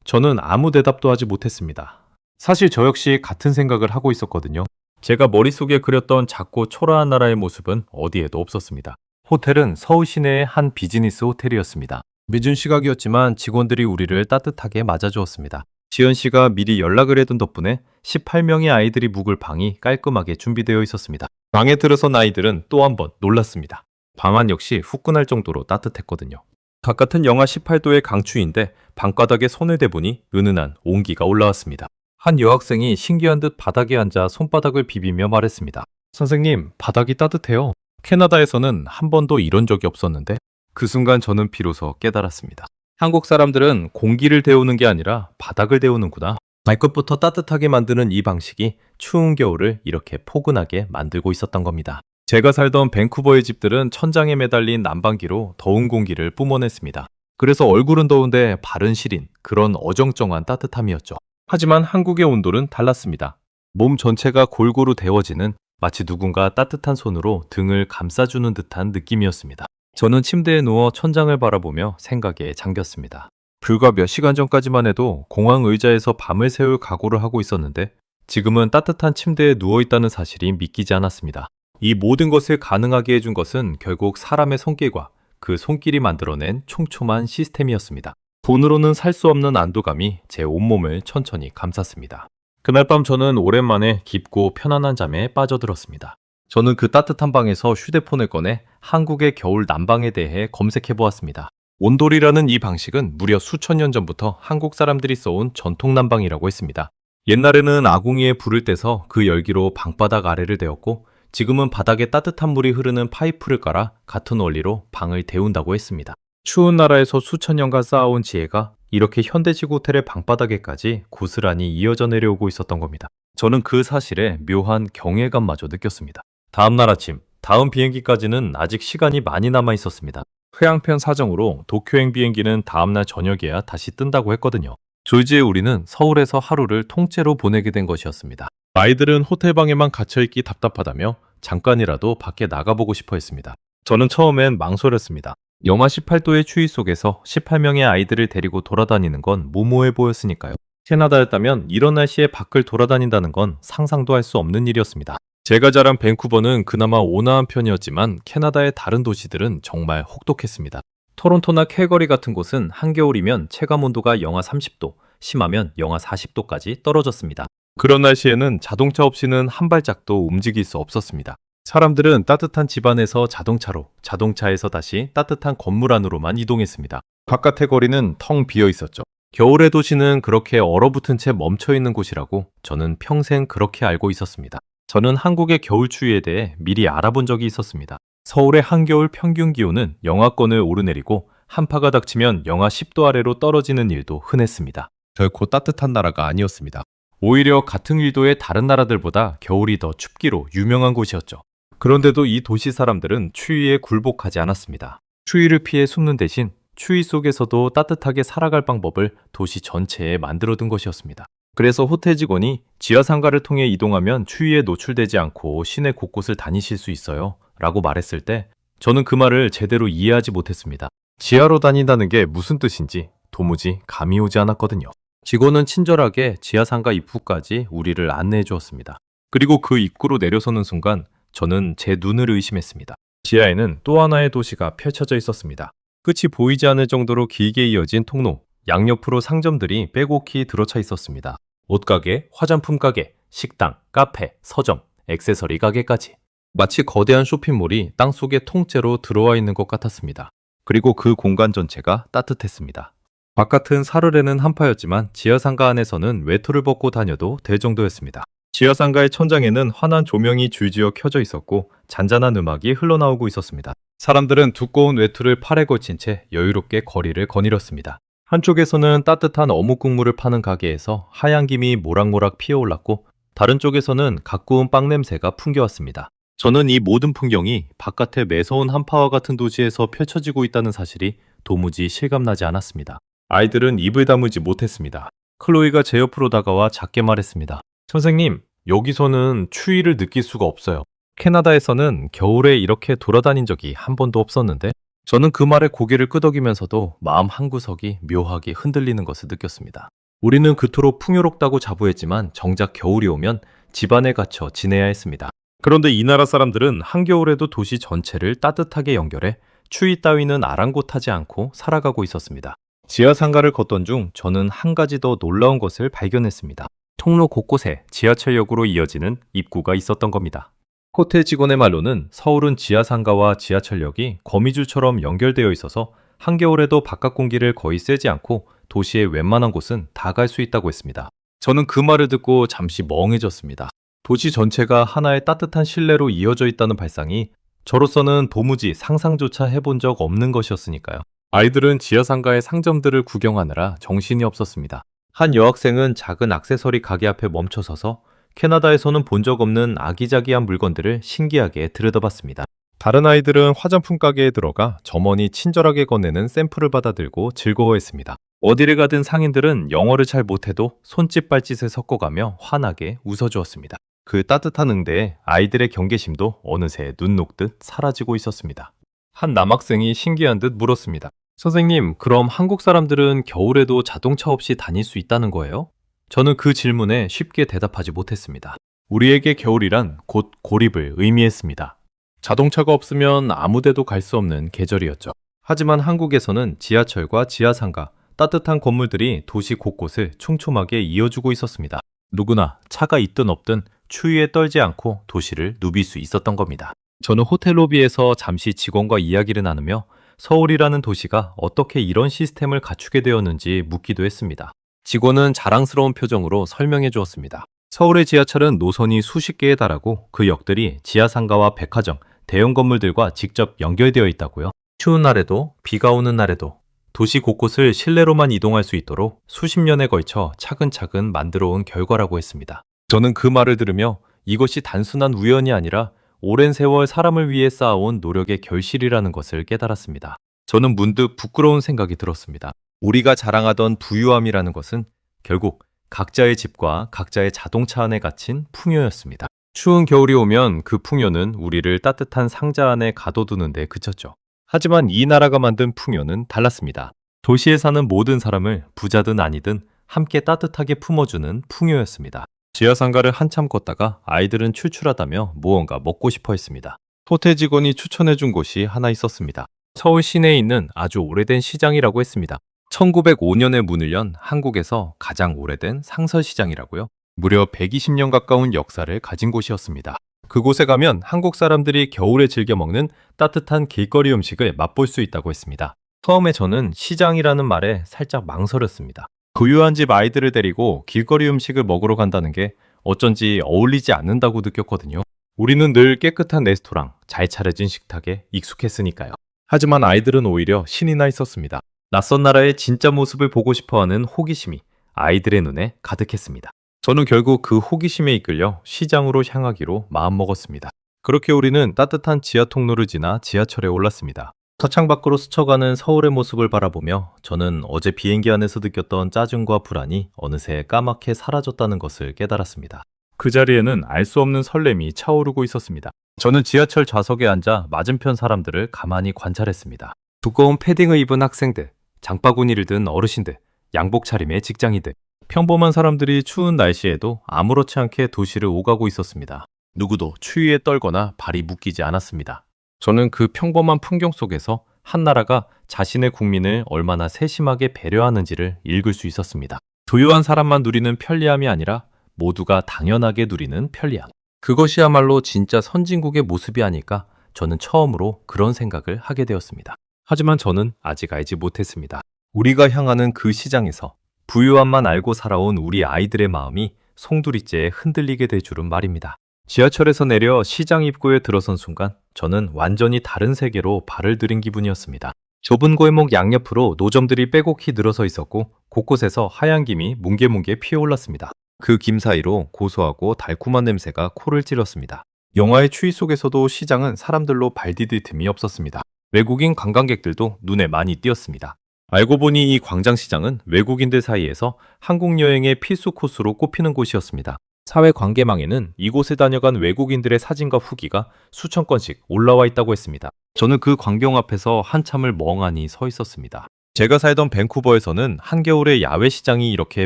저는 아무 대답도 하지 못했습니다. 사실 저 역시 같은 생각을 하고 있었거든요. 제가 머릿속에 그렸던 작고 초라한 나라의 모습은 어디에도 없었습니다. 호텔은 서울 시내의 한 비즈니스 호텔이었습니다. 늦은 시각이었지만 직원들이 우리를 따뜻하게 맞아주었습니다. 지연 씨가 미리 연락을 해둔 덕분에 18명의 아이들이 묵을 방이 깔끔하게 준비되어 있었습니다. 방에 들어선 아이들은 또 한 번 놀랐습니다. 방안 역시 후끈할 정도로 따뜻했거든요. 바깥은 영하 18도의 강추위인데 방바닥에 손을 대보니 은은한 온기가 올라왔습니다. 한 여학생이 신기한 듯 바닥에 앉아 손바닥을 비비며 말했습니다. 선생님, 바닥이 따뜻해요. 캐나다에서는 한 번도 이런 적이 없었는데. 그 순간 저는 비로소 깨달았습니다. 한국 사람들은 공기를 데우는 게 아니라 바닥을 데우는구나. 발끝부터 따뜻하게 만드는 이 방식이 추운 겨울을 이렇게 포근하게 만들고 있었던 겁니다. 제가 살던 밴쿠버의 집들은 천장에 매달린 난방기로 더운 공기를 뿜어냈습니다. 그래서 얼굴은 더운데 발은 시린 그런 어정쩡한 따뜻함이었죠. 하지만 한국의 온도는 달랐습니다. 몸 전체가 골고루 데워지는 마치 누군가 따뜻한 손으로 등을 감싸주는 듯한 느낌이었습니다. 저는 침대에 누워 천장을 바라보며 생각에 잠겼습니다. 불과 몇 시간 전까지만 해도 공항 의자에서 밤을 새울 각오를 하고 있었는데 지금은 따뜻한 침대에 누워있다는 사실이 믿기지 않았습니다. 이 모든 것을 가능하게 해준 것은 결국 사람의 손길과 그 손길이 만들어낸 촘촘한 시스템이었습니다. 돈으로는 살 수 없는 안도감이 제 온몸을 천천히 감쌌습니다. 그날 밤 저는 오랜만에 깊고 편안한 잠에 빠져들었습니다. 저는 그 따뜻한 방에서 휴대폰을 꺼내 한국의 겨울 난방에 대해 검색해 보았습니다. 온돌이라는 이 방식은 무려 수천 년 전부터 한국 사람들이 써온 전통 난방이라고 했습니다. 옛날에는 아궁이에 불을 떼서 그 열기로 방바닥 아래를 데웠고 지금은 바닥에 따뜻한 물이 흐르는 파이프를 깔아 같은 원리로 방을 데운다고 했습니다. 추운 나라에서 수천 년간 쌓아온 지혜가 이렇게 현대식 호텔의 방바닥에까지 고스란히 이어져 내려오고 있었던 겁니다. 저는 그 사실에 묘한 경외감마저 느꼈습니다. 다음 날 아침, 다음 비행기까지는 아직 시간이 많이 남아 있었습니다. 회항편 사정으로 도쿄행 비행기는 다음날 저녁에야 다시 뜬다고 했거든요. 졸지에 우리는 서울에서 하루를 통째로 보내게 된 것이었습니다. 아이들은 호텔방에만 갇혀있기 답답하다며 잠깐이라도 밖에 나가보고 싶어 했습니다. 저는 처음엔 망설였습니다. 영하 18도의 추위 속에서 18명의 아이들을 데리고 돌아다니는 건 무모해 보였으니까요. 캐나다였다면 이런 날씨에 밖을 돌아다닌다는 건 상상도 할 수 없는 일이었습니다. 제가 자란 밴쿠버는 그나마 온화한 편이었지만 캐나다의 다른 도시들은 정말 혹독했습니다. 토론토나 캘거리 같은 곳은 한겨울이면 체감온도가 영하 30도, 심하면 영하 40도까지 떨어졌습니다. 그런 날씨에는 자동차 없이는 한 발짝도 움직일 수 없었습니다. 사람들은 따뜻한 집안에서 자동차로, 자동차에서 다시 따뜻한 건물 안으로만 이동했습니다. 바깥의 거리는 텅 비어 있었죠. 겨울의 도시는 그렇게 얼어붙은 채 멈춰 있는 곳이라고 저는 평생 그렇게 알고 있었습니다. 저는 한국의 겨울 추위에 대해 미리 알아본 적이 있었습니다. 서울의 한겨울 평균 기온은 영하권을 오르내리고 한파가 닥치면 영하 10도 아래로 떨어지는 일도 흔했습니다. 결코 따뜻한 나라가 아니었습니다. 오히려 같은 일도의 다른 나라들보다 겨울이 더 춥기로 유명한 곳이었죠. 그런데도 이 도시 사람들은 추위에 굴복하지 않았습니다. 추위를 피해 숨는 대신 추위 속에서도 따뜻하게 살아갈 방법을 도시 전체에 만들어둔 것이었습니다. 그래서 호텔 직원이 지하상가를 통해 이동하면 추위에 노출되지 않고 시내 곳곳을 다니실 수 있어요 라고 말했을 때 저는 그 말을 제대로 이해하지 못했습니다. 지하로 다닌다는 게 무슨 뜻인지 도무지 감이 오지 않았거든요. 직원은 친절하게 지하상가 입구까지 우리를 안내해 주었습니다. 그리고 그 입구로 내려서는 순간 저는 제 눈을 의심했습니다. 지하에는 또 하나의 도시가 펼쳐져 있었습니다. 끝이 보이지 않을 정도로 길게 이어진 통로, 양옆으로 상점들이 빼곡히 들어차 있었습니다. 옷가게, 화장품 가게, 식당, 카페, 서점, 액세서리 가게까지. 마치 거대한 쇼핑몰이 땅속에 통째로 들어와 있는 것 같았습니다. 그리고 그 공간 전체가 따뜻했습니다. 바깥은 사르르는 한파였지만 지하상가 안에서는 외투를 벗고 다녀도 될 정도였습니다. 지하상가의 천장에는 환한 조명이 줄지어 켜져 있었고 잔잔한 음악이 흘러나오고 있었습니다. 사람들은 두꺼운 외투를 팔에 걸친 채 여유롭게 거리를 거닐었습니다. 한쪽에서는 따뜻한 어묵 국물을 파는 가게에서 하얀 김이 모락모락 피어올랐고 다른 쪽에서는 갓 구운 빵 냄새가 풍겨왔습니다. 저는 이 모든 풍경이 바깥의 매서운 한파와 같은 도시에서 펼쳐지고 있다는 사실이 도무지 실감나지 않았습니다. 아이들은 입을 다물지 못했습니다. 클로이가 제 옆으로 다가와 작게 말했습니다. 선생님, 여기서는 추위를 느낄 수가 없어요. 캐나다에서는 겨울에 이렇게 돌아다닌 적이 한 번도 없었는데, 저는 그 말에 고개를 끄덕이면서도 마음 한구석이 묘하게 흔들리는 것을 느꼈습니다. 우리는 그토록 풍요롭다고 자부했지만 정작 겨울이 오면 집안에 갇혀 지내야 했습니다. 그런데 이 나라 사람들은 한겨울에도 도시 전체를 따뜻하게 연결해 추위 따위는 아랑곳하지 않고 살아가고 있었습니다. 지하상가를 걷던 중 저는 한 가지 더 놀라운 것을 발견했습니다. 통로 곳곳에 지하철역으로 이어지는 입구가 있었던 겁니다. 호텔 직원의 말로는 서울은 지하상가와 지하철역이 거미줄처럼 연결되어 있어서 한겨울에도 바깥 공기를 거의 쐬지 않고 도시의 웬만한 곳은 다 갈 수 있다고 했습니다. 저는 그 말을 듣고 잠시 멍해졌습니다. 도시 전체가 하나의 따뜻한 실내로 이어져 있다는 발상이 저로서는 도무지 상상조차 해본 적 없는 것이었으니까요. 아이들은 지하상가의 상점들을 구경하느라 정신이 없었습니다. 한 여학생은 작은 액세서리 가게 앞에 멈춰서서 캐나다에서는 본 적 없는 아기자기한 물건들을 신기하게 들여다봤습니다. 다른 아이들은 화장품 가게에 들어가 점원이 친절하게 건네는 샘플을 받아들고 즐거워했습니다. 어디를 가든 상인들은 영어를 잘 못해도 손짓 발짓을 섞어가며 환하게 웃어주었습니다. 그 따뜻한 응대에 아이들의 경계심도 어느새 눈 녹듯 사라지고 있었습니다. 한 남학생이 신기한 듯 물었습니다. 선생님, 그럼 한국 사람들은 겨울에도 자동차 없이 다닐 수 있다는 거예요? 저는 그 질문에 쉽게 대답하지 못했습니다. 우리에게 겨울이란 곧 고립을 의미했습니다. 자동차가 없으면 아무데도 갈 수 없는 계절이었죠. 하지만 한국에서는 지하철과 지하상가, 따뜻한 건물들이 도시 곳곳을 촘촘하게 이어주고 있었습니다. 누구나 차가 있든 없든 추위에 떨지 않고 도시를 누빌 수 있었던 겁니다. 저는 호텔 로비에서 잠시 직원과 이야기를 나누며 서울이라는 도시가 어떻게 이런 시스템을 갖추게 되었는지 묻기도 했습니다. 직원은 자랑스러운 표정으로 설명해 주었습니다. 서울의 지하철은 노선이 수십 개에 달하고 그 역들이 지하상가와 백화점, 대형 건물들과 직접 연결되어 있다고요. 추운 날에도 비가 오는 날에도 도시 곳곳을 실내로만 이동할 수 있도록 수십 년에 걸쳐 차근차근 만들어 온 결과라고 했습니다. 저는 그 말을 들으며 이것이 단순한 우연이 아니라 오랜 세월 사람을 위해 쌓아온 노력의 결실이라는 것을 깨달았습니다. 저는 문득 부끄러운 생각이 들었습니다. 우리가 자랑하던 부유함이라는 것은 결국 각자의 집과 각자의 자동차 안에 갇힌 풍요였습니다. 추운 겨울이 오면 그 풍요는 우리를 따뜻한 상자 안에 가둬두는 데 그쳤죠. 하지만 이 나라가 만든 풍요는 달랐습니다. 도시에 사는 모든 사람을 부자든 아니든 함께 따뜻하게 품어주는 풍요였습니다. 지하상가를 한참 걷다가 아이들은 출출하다며 무언가 먹고 싶어 했습니다. 호텔 직원이 추천해준 곳이 하나 있었습니다. 서울 시내에 있는 아주 오래된 시장이라고 했습니다. 1905년에 문을 연 한국에서 가장 오래된 상설시장이라고요. 무려 120년 가까운 역사를 가진 곳이었습니다. 그곳에 가면 한국 사람들이 겨울에 즐겨 먹는 따뜻한 길거리 음식을 맛볼 수 있다고 했습니다. 처음에 저는 시장이라는 말에 살짝 망설였습니다. 부유한 집 아이들을 데리고 길거리 음식을 먹으러 간다는 게 어쩐지 어울리지 않는다고 느꼈거든요. 우리는 늘 깨끗한 레스토랑, 잘 차려진 식탁에 익숙했으니까요. 하지만 아이들은 오히려 신이 나 있었습니다. 낯선 나라의 진짜 모습을 보고 싶어하는 호기심이 아이들의 눈에 가득했습니다. 저는 결국 그 호기심에 이끌려 시장으로 향하기로 마음먹었습니다. 그렇게 우리는 따뜻한 지하 통로를 지나 지하철에 올랐습니다. 서창 밖으로 스쳐가는 서울의 모습을 바라보며 저는 어제 비행기 안에서 느꼈던 짜증과 불안이 어느새 까맣게 사라졌다는 것을 깨달았습니다. 그 자리에는 알 수 없는 설렘이 차오르고 있었습니다. 저는 지하철 좌석에 앉아 맞은편 사람들을 가만히 관찰했습니다. 두꺼운 패딩을 입은 학생들, 장바구니를 든 어르신들, 양복 차림의 직장인들, 평범한 사람들이 추운 날씨에도 아무렇지 않게 도시를 오가고 있었습니다. 누구도 추위에 떨거나 발이 묶이지 않았습니다. 저는 그 평범한 풍경 속에서 한 나라가 자신의 국민을 얼마나 세심하게 배려하는지를 읽을 수 있었습니다. 부유한 사람만 누리는 편리함이 아니라 모두가 당연하게 누리는 편리함. 그것이야말로 진짜 선진국의 모습이 아닐까 저는 처음으로 그런 생각을 하게 되었습니다. 하지만 저는 아직 알지 못했습니다. 우리가 향하는 그 시장에서 부유함만 알고 살아온 우리 아이들의 마음이 송두리째에 흔들리게 될 줄은 말입니다. 지하철에서 내려 시장 입구에 들어선 순간 저는 완전히 다른 세계로 발을 들인 기분이었습니다. 좁은 골목 양옆으로 노점들이 빼곡히 늘어서 있었고 곳곳에서 하얀 김이 뭉게뭉게 피어올랐습니다. 그 김 사이로 고소하고 달콤한 냄새가 코를 찔렀습니다. 영화의 추위 속에서도 시장은 사람들로 발디딜 틈이 없었습니다. 외국인 관광객들도 눈에 많이 띄었습니다. 알고 보니 이 광장시장은 외국인들 사이에서 한국 여행의 필수 코스로 꼽히는 곳이었습니다. 사회 관계망에는 이곳에 다녀간 외국인들의 사진과 후기가 수천 건씩 올라와 있다고 했습니다. 저는 그 광경 앞에서 한참을 멍하니 서 있었습니다. 제가 살던 밴쿠버에서는 한겨울에 야외 시장이 이렇게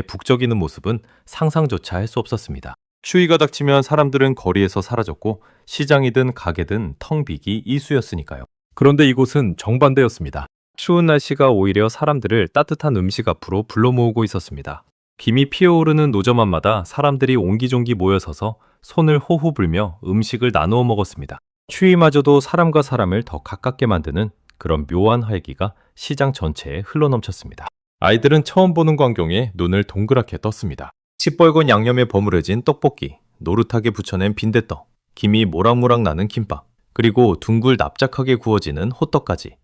북적이는 모습은 상상조차 할 수 없었습니다. 추위가 닥치면 사람들은 거리에서 사라졌고 시장이든 가게든 텅 비기 일쑤였으니까요. 그런데 이곳은 정반대였습니다. 추운 날씨가 오히려 사람들을 따뜻한 음식 앞으로 불러 모으고 있었습니다. 김이 피어오르는 노점마다 사람들이 옹기종기 모여서서 손을 호호 불며 음식을 나누어 먹었습니다. 추위마저도 사람과 사람을 더 가깝게 만드는 그런 묘한 활기가 시장 전체에 흘러넘쳤습니다. 아이들은 처음 보는 광경에 눈을 동그랗게 떴습니다. 시뻘건 양념에 버무려진 떡볶이, 노릇하게 부쳐낸 빈대떡, 김이 모락모락 나는 김밥, 그리고 둥글 납작하게 구워지는 호떡까지.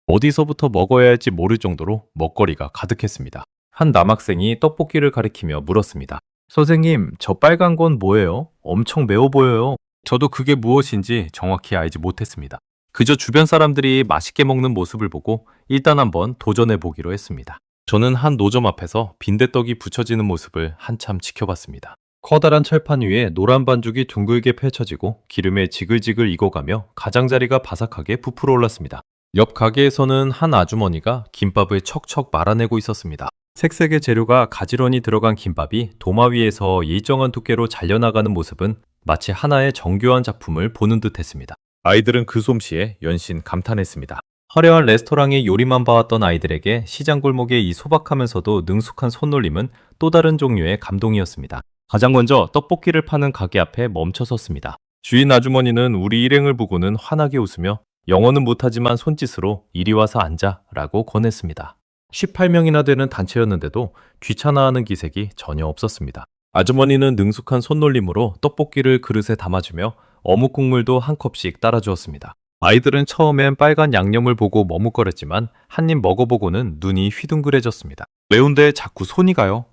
어디서부터 먹어야 할지 모를 정도로 먹거리가 가득했습니다. 한 남학생이 떡볶이를 가리키며 물었습니다. 선생님, 저 빨간 건 뭐예요? 엄청 매워 보여요. 저도 그게 무엇인지 정확히 알지 못했습니다. 그저 주변 사람들이 맛있게 먹는 모습을 보고 일단 한번 도전해 보기로 했습니다. 저는 한 노점 앞에서 빈대떡이 붙여지는 모습을 한참 지켜봤습니다. 커다란 철판 위에 노란 반죽이 둥글게 펼쳐지고 기름에 지글지글 익어가며 가장자리가 바삭하게 부풀어 올랐습니다. 옆 가게에서는 한 아주머니가 김밥을 척척 말아내고 있었습니다. 색색의 재료가 가지런히 들어간 김밥이 도마 위에서 일정한 두께로 잘려나가는 모습은 마치 하나의 정교한 작품을 보는 듯 했습니다. 아이들은 그 솜씨에 연신 감탄했습니다. 화려한 레스토랑의 요리만 봐왔던 아이들에게 시장 골목의 이 소박하면서도 능숙한 손놀림은 또 다른 종류의 감동이었습니다. 가장 먼저 떡볶이를 파는 가게 앞에 멈춰 섰습니다. 주인 아주머니는 우리 일행을 보고는 환하게 웃으며 영어는 못하지만 손짓으로 이리 와서 앉아 라고 권했습니다. 18명이나 되는 단체였는데도 귀찮아하는 기색이 전혀 없었습니다. 아주머니는 능숙한 손놀림으로 떡볶이를 그릇에 담아주며 어묵 국물도 한 컵씩 따라주었습니다. 아이들은 처음엔 빨간 양념을 보고 머뭇거렸지만 한 입 먹어보고는 눈이 휘둥그레졌습니다. 매운데 자꾸 손이 가요.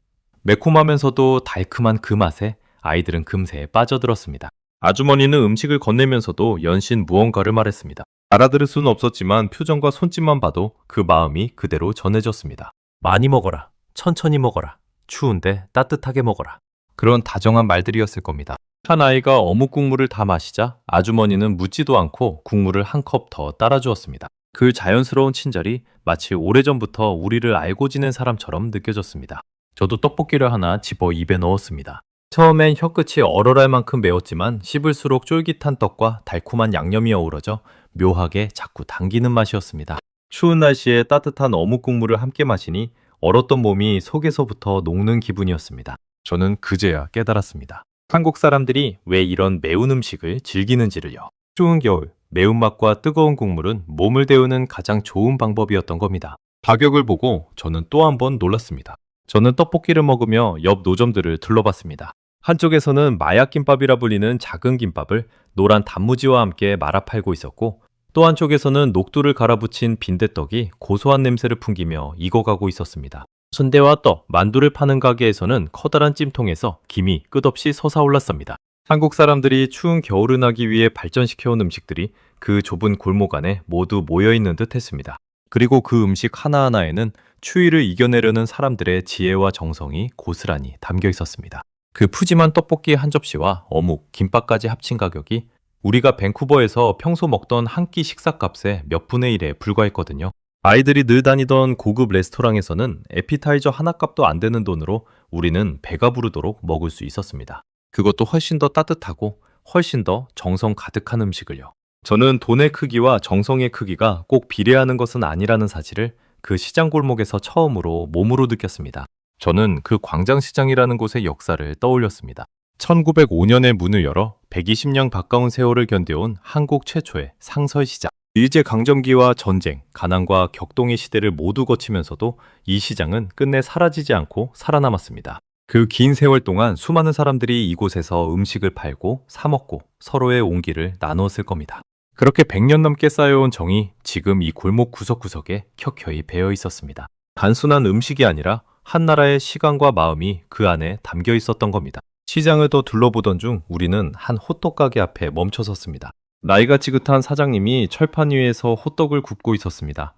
매콤하면서도 달큼한 그 맛에 아이들은 금세 빠져들었습니다. 아주머니는 음식을 건네면서도 연신 무언가를 말했습니다. 알아들을 수는 없었지만 표정과 손짓만 봐도 그 마음이 그대로 전해졌습니다. 많이 먹어라. 천천히 먹어라. 추운데 따뜻하게 먹어라. 그런 다정한 말들이었을 겁니다. 한 아이가 어묵 국물을 다 마시자 아주머니는 묻지도 않고 국물을 한 컵 더 따라주었습니다. 그 자연스러운 친절이 마치 오래전부터 우리를 알고 지낸 사람처럼 느껴졌습니다. 저도 떡볶이를 하나 집어 입에 넣었습니다. 처음엔 혀끝이 얼얼할 만큼 매웠지만 씹을수록 쫄깃한 떡과 달콤한 양념이 어우러져 묘하게 자꾸 당기는 맛이었습니다. 추운 날씨에 따뜻한 어묵 국물을 함께 마시니 얼었던 몸이 속에서부터 녹는 기분이었습니다. 저는 그제야 깨달았습니다. 한국 사람들이 왜 이런 매운 음식을 즐기는지를요. 추운 겨울, 매운맛과 뜨거운 국물은 몸을 데우는 가장 좋은 방법이었던 겁니다. 가격을 보고 저는 또 한 번 놀랐습니다. 저는 떡볶이를 먹으며 옆 노점들을 둘러봤습니다. 한쪽에서는 마약김밥이라 불리는 작은 김밥을 노란 단무지와 함께 말아 팔고 있었고 또 한쪽에서는 녹두를 갈아붙인 빈대떡이 고소한 냄새를 풍기며 익어가고 있었습니다. 순대와 떡, 만두를 파는 가게에서는 커다란 찜통에서 김이 끝없이 솟아올랐습니다. 한국 사람들이 추운 겨울을 나기 위해 발전시켜온 음식들이 그 좁은 골목 안에 모두 모여있는 듯 했습니다. 그리고 그 음식 하나하나에는 추위를 이겨내려는 사람들의 지혜와 정성이 고스란히 담겨 있었습니다. 그 푸짐한 떡볶이 한 접시와 어묵, 김밥까지 합친 가격이 우리가 밴쿠버에서 평소 먹던 한 끼 식사값의 몇 분의 1에 불과했거든요. 아이들이 늘 다니던 고급 레스토랑에서는 에피타이저 하나 값도 안 되는 돈으로 우리는 배가 부르도록 먹을 수 있었습니다. 그것도 훨씬 더 따뜻하고 훨씬 더 정성 가득한 음식을요. 저는 돈의 크기와 정성의 크기가 꼭 비례하는 것은 아니라는 사실을 그 시장 골목에서 처음으로 몸으로 느꼈습니다. 저는 그 광장시장이라는 곳의 역사를 떠올렸습니다. 1905년에 문을 열어 120년 가까운 세월을 견뎌온 한국 최초의 상설시장. 일제강점기와 전쟁, 가난과 격동의 시대를 모두 거치면서도 이 시장은 끝내 사라지지 않고 살아남았습니다. 그 긴 세월 동안 수많은 사람들이 이곳에서 음식을 팔고 사 먹고 서로의 온기를 나누었을 겁니다. 그렇게 100년 넘게 쌓여온 정이 지금 이 골목 구석구석에 켜켜이 배어 있었습니다. 단순한 음식이 아니라 한 나라의 시간과 마음이 그 안에 담겨 있었던 겁니다. 시장을 더 둘러보던 중 우리는 한 호떡 가게 앞에 멈춰 섰습니다. 나이가 지긋한 사장님이 철판 위에서 호떡을 굽고 있었습니다.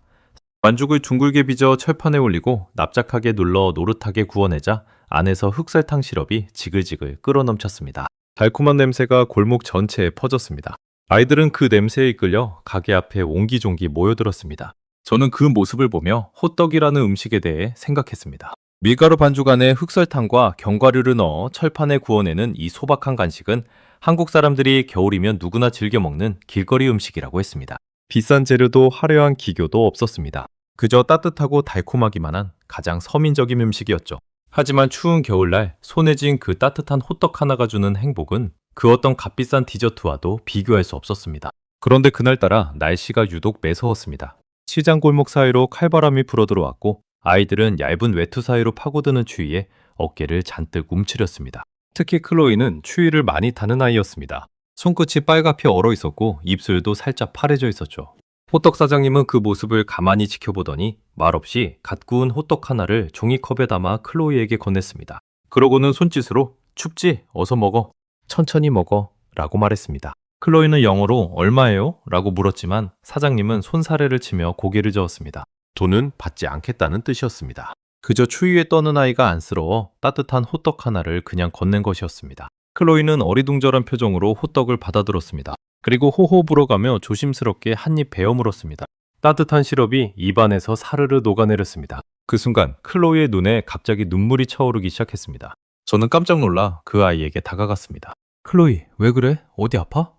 반죽을 둥글게 빚어 철판에 올리고 납작하게 눌러 노릇하게 구워내자 안에서 흑설탕 시럽이 지글지글 끓어 넘쳤습니다. 달콤한 냄새가 골목 전체에 퍼졌습니다. 아이들은 그 냄새에 이끌려 가게 앞에 옹기종기 모여들었습니다. 저는 그 모습을 보며 호떡이라는 음식에 대해 생각했습니다. 밀가루 반죽 안에 흑설탕과 견과류를 넣어 철판에 구워내는 이 소박한 간식은 한국 사람들이 겨울이면 누구나 즐겨 먹는 길거리 음식이라고 했습니다. 비싼 재료도 화려한 기교도 없었습니다. 그저 따뜻하고 달콤하기만 한 가장 서민적인 음식이었죠. 하지만 추운 겨울날 손에 쥔 그 따뜻한 호떡 하나가 주는 행복은 그 어떤 값비싼 디저트와도 비교할 수 없었습니다. 그런데 그날따라 날씨가 유독 매서웠습니다. 시장 골목 사이로 칼바람이 불어들어왔고 아이들은 얇은 외투 사이로 파고드는 추위에 어깨를 잔뜩 움츠렸습니다. 특히 클로이는 추위를 많이 타는 아이였습니다. 손끝이 빨갛게 얼어 있었고 입술도 살짝 파래져 있었죠. 호떡 사장님은 그 모습을 가만히 지켜보더니 말없이 갓 구운 호떡 하나를 종이컵에 담아 클로이에게 건넸습니다. 그러고는 손짓으로 춥지? 어서 먹어. 천천히 먹어. 라고 말했습니다. 클로이는 영어로 얼마예요? 라고 물었지만 사장님은 손사래를 치며 고개를 저었습니다. 돈은 받지 않겠다는 뜻이었습니다. 그저 추위에 떠는 아이가 안쓰러워 따뜻한 호떡 하나를 그냥 건넨 것이었습니다. 클로이는 어리둥절한 표정으로 호떡을 받아들었습니다. 그리고 호호 불어가며 조심스럽게 한 입 베어 물었습니다. 따뜻한 시럽이 입안에서 사르르 녹아내렸습니다. 그 순간 클로이의 눈에 갑자기 눈물이 차오르기 시작했습니다. 저는 깜짝 놀라 그 아이에게 다가갔습니다. 클로이, 왜 그래? 어디 아파?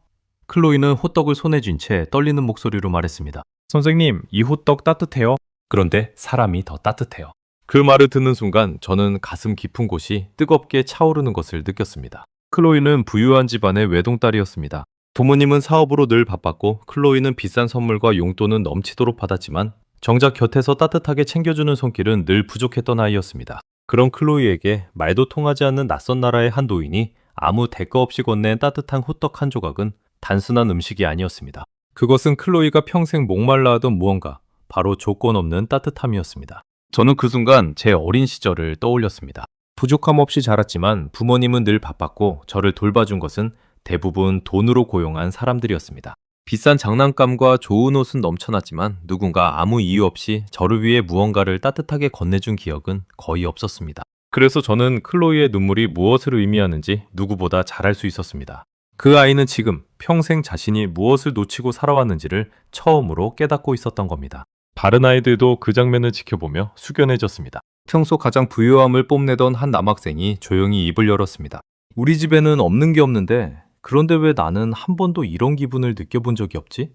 클로이는 호떡을 손에 쥔 채 떨리는 목소리로 말했습니다. 선생님, 이 호떡 따뜻해요? 그런데 사람이 더 따뜻해요. 그 말을 듣는 순간 저는 가슴 깊은 곳이 뜨겁게 차오르는 것을 느꼈습니다. 클로이는 부유한 집안의 외동딸이었습니다. 부모님은 사업으로 늘 바빴고 클로이는 비싼 선물과 용돈은 넘치도록 받았지만 정작 곁에서 따뜻하게 챙겨주는 손길은 늘 부족했던 아이였습니다. 그런 클로이에게 말도 통하지 않는 낯선 나라의 한 노인이 아무 대가 없이 건넨 따뜻한 호떡 한 조각은 단순한 음식이 아니었습니다. 그것은 클로이가 평생 목말라 하던 무언가, 바로 조건 없는 따뜻함이었습니다. 저는 그 순간 제 어린 시절을 떠올렸습니다. 부족함 없이 자랐지만 부모님은 늘 바빴고 저를 돌봐준 것은 대부분 돈으로 고용한 사람들이었습니다. 비싼 장난감과 좋은 옷은 넘쳐났지만 누군가 아무 이유 없이 저를 위해 무언가를 따뜻하게 건네준 기억은 거의 없었습니다. 그래서 저는 클로이의 눈물이 무엇을 의미하는지 누구보다 잘 알 수 있었습니다. 그 아이는 지금 평생 자신이 무엇을 놓치고 살아왔는지를 처음으로 깨닫고 있었던 겁니다. 다른 아이들도 그 장면을 지켜보며 숙연해졌습니다. 평소 가장 부유함을 뽐내던 한 남학생이 조용히 입을 열었습니다. 우리 집에는 없는 게 없는데 그런데 왜 나는 한 번도 이런 기분을 느껴본 적이 없지?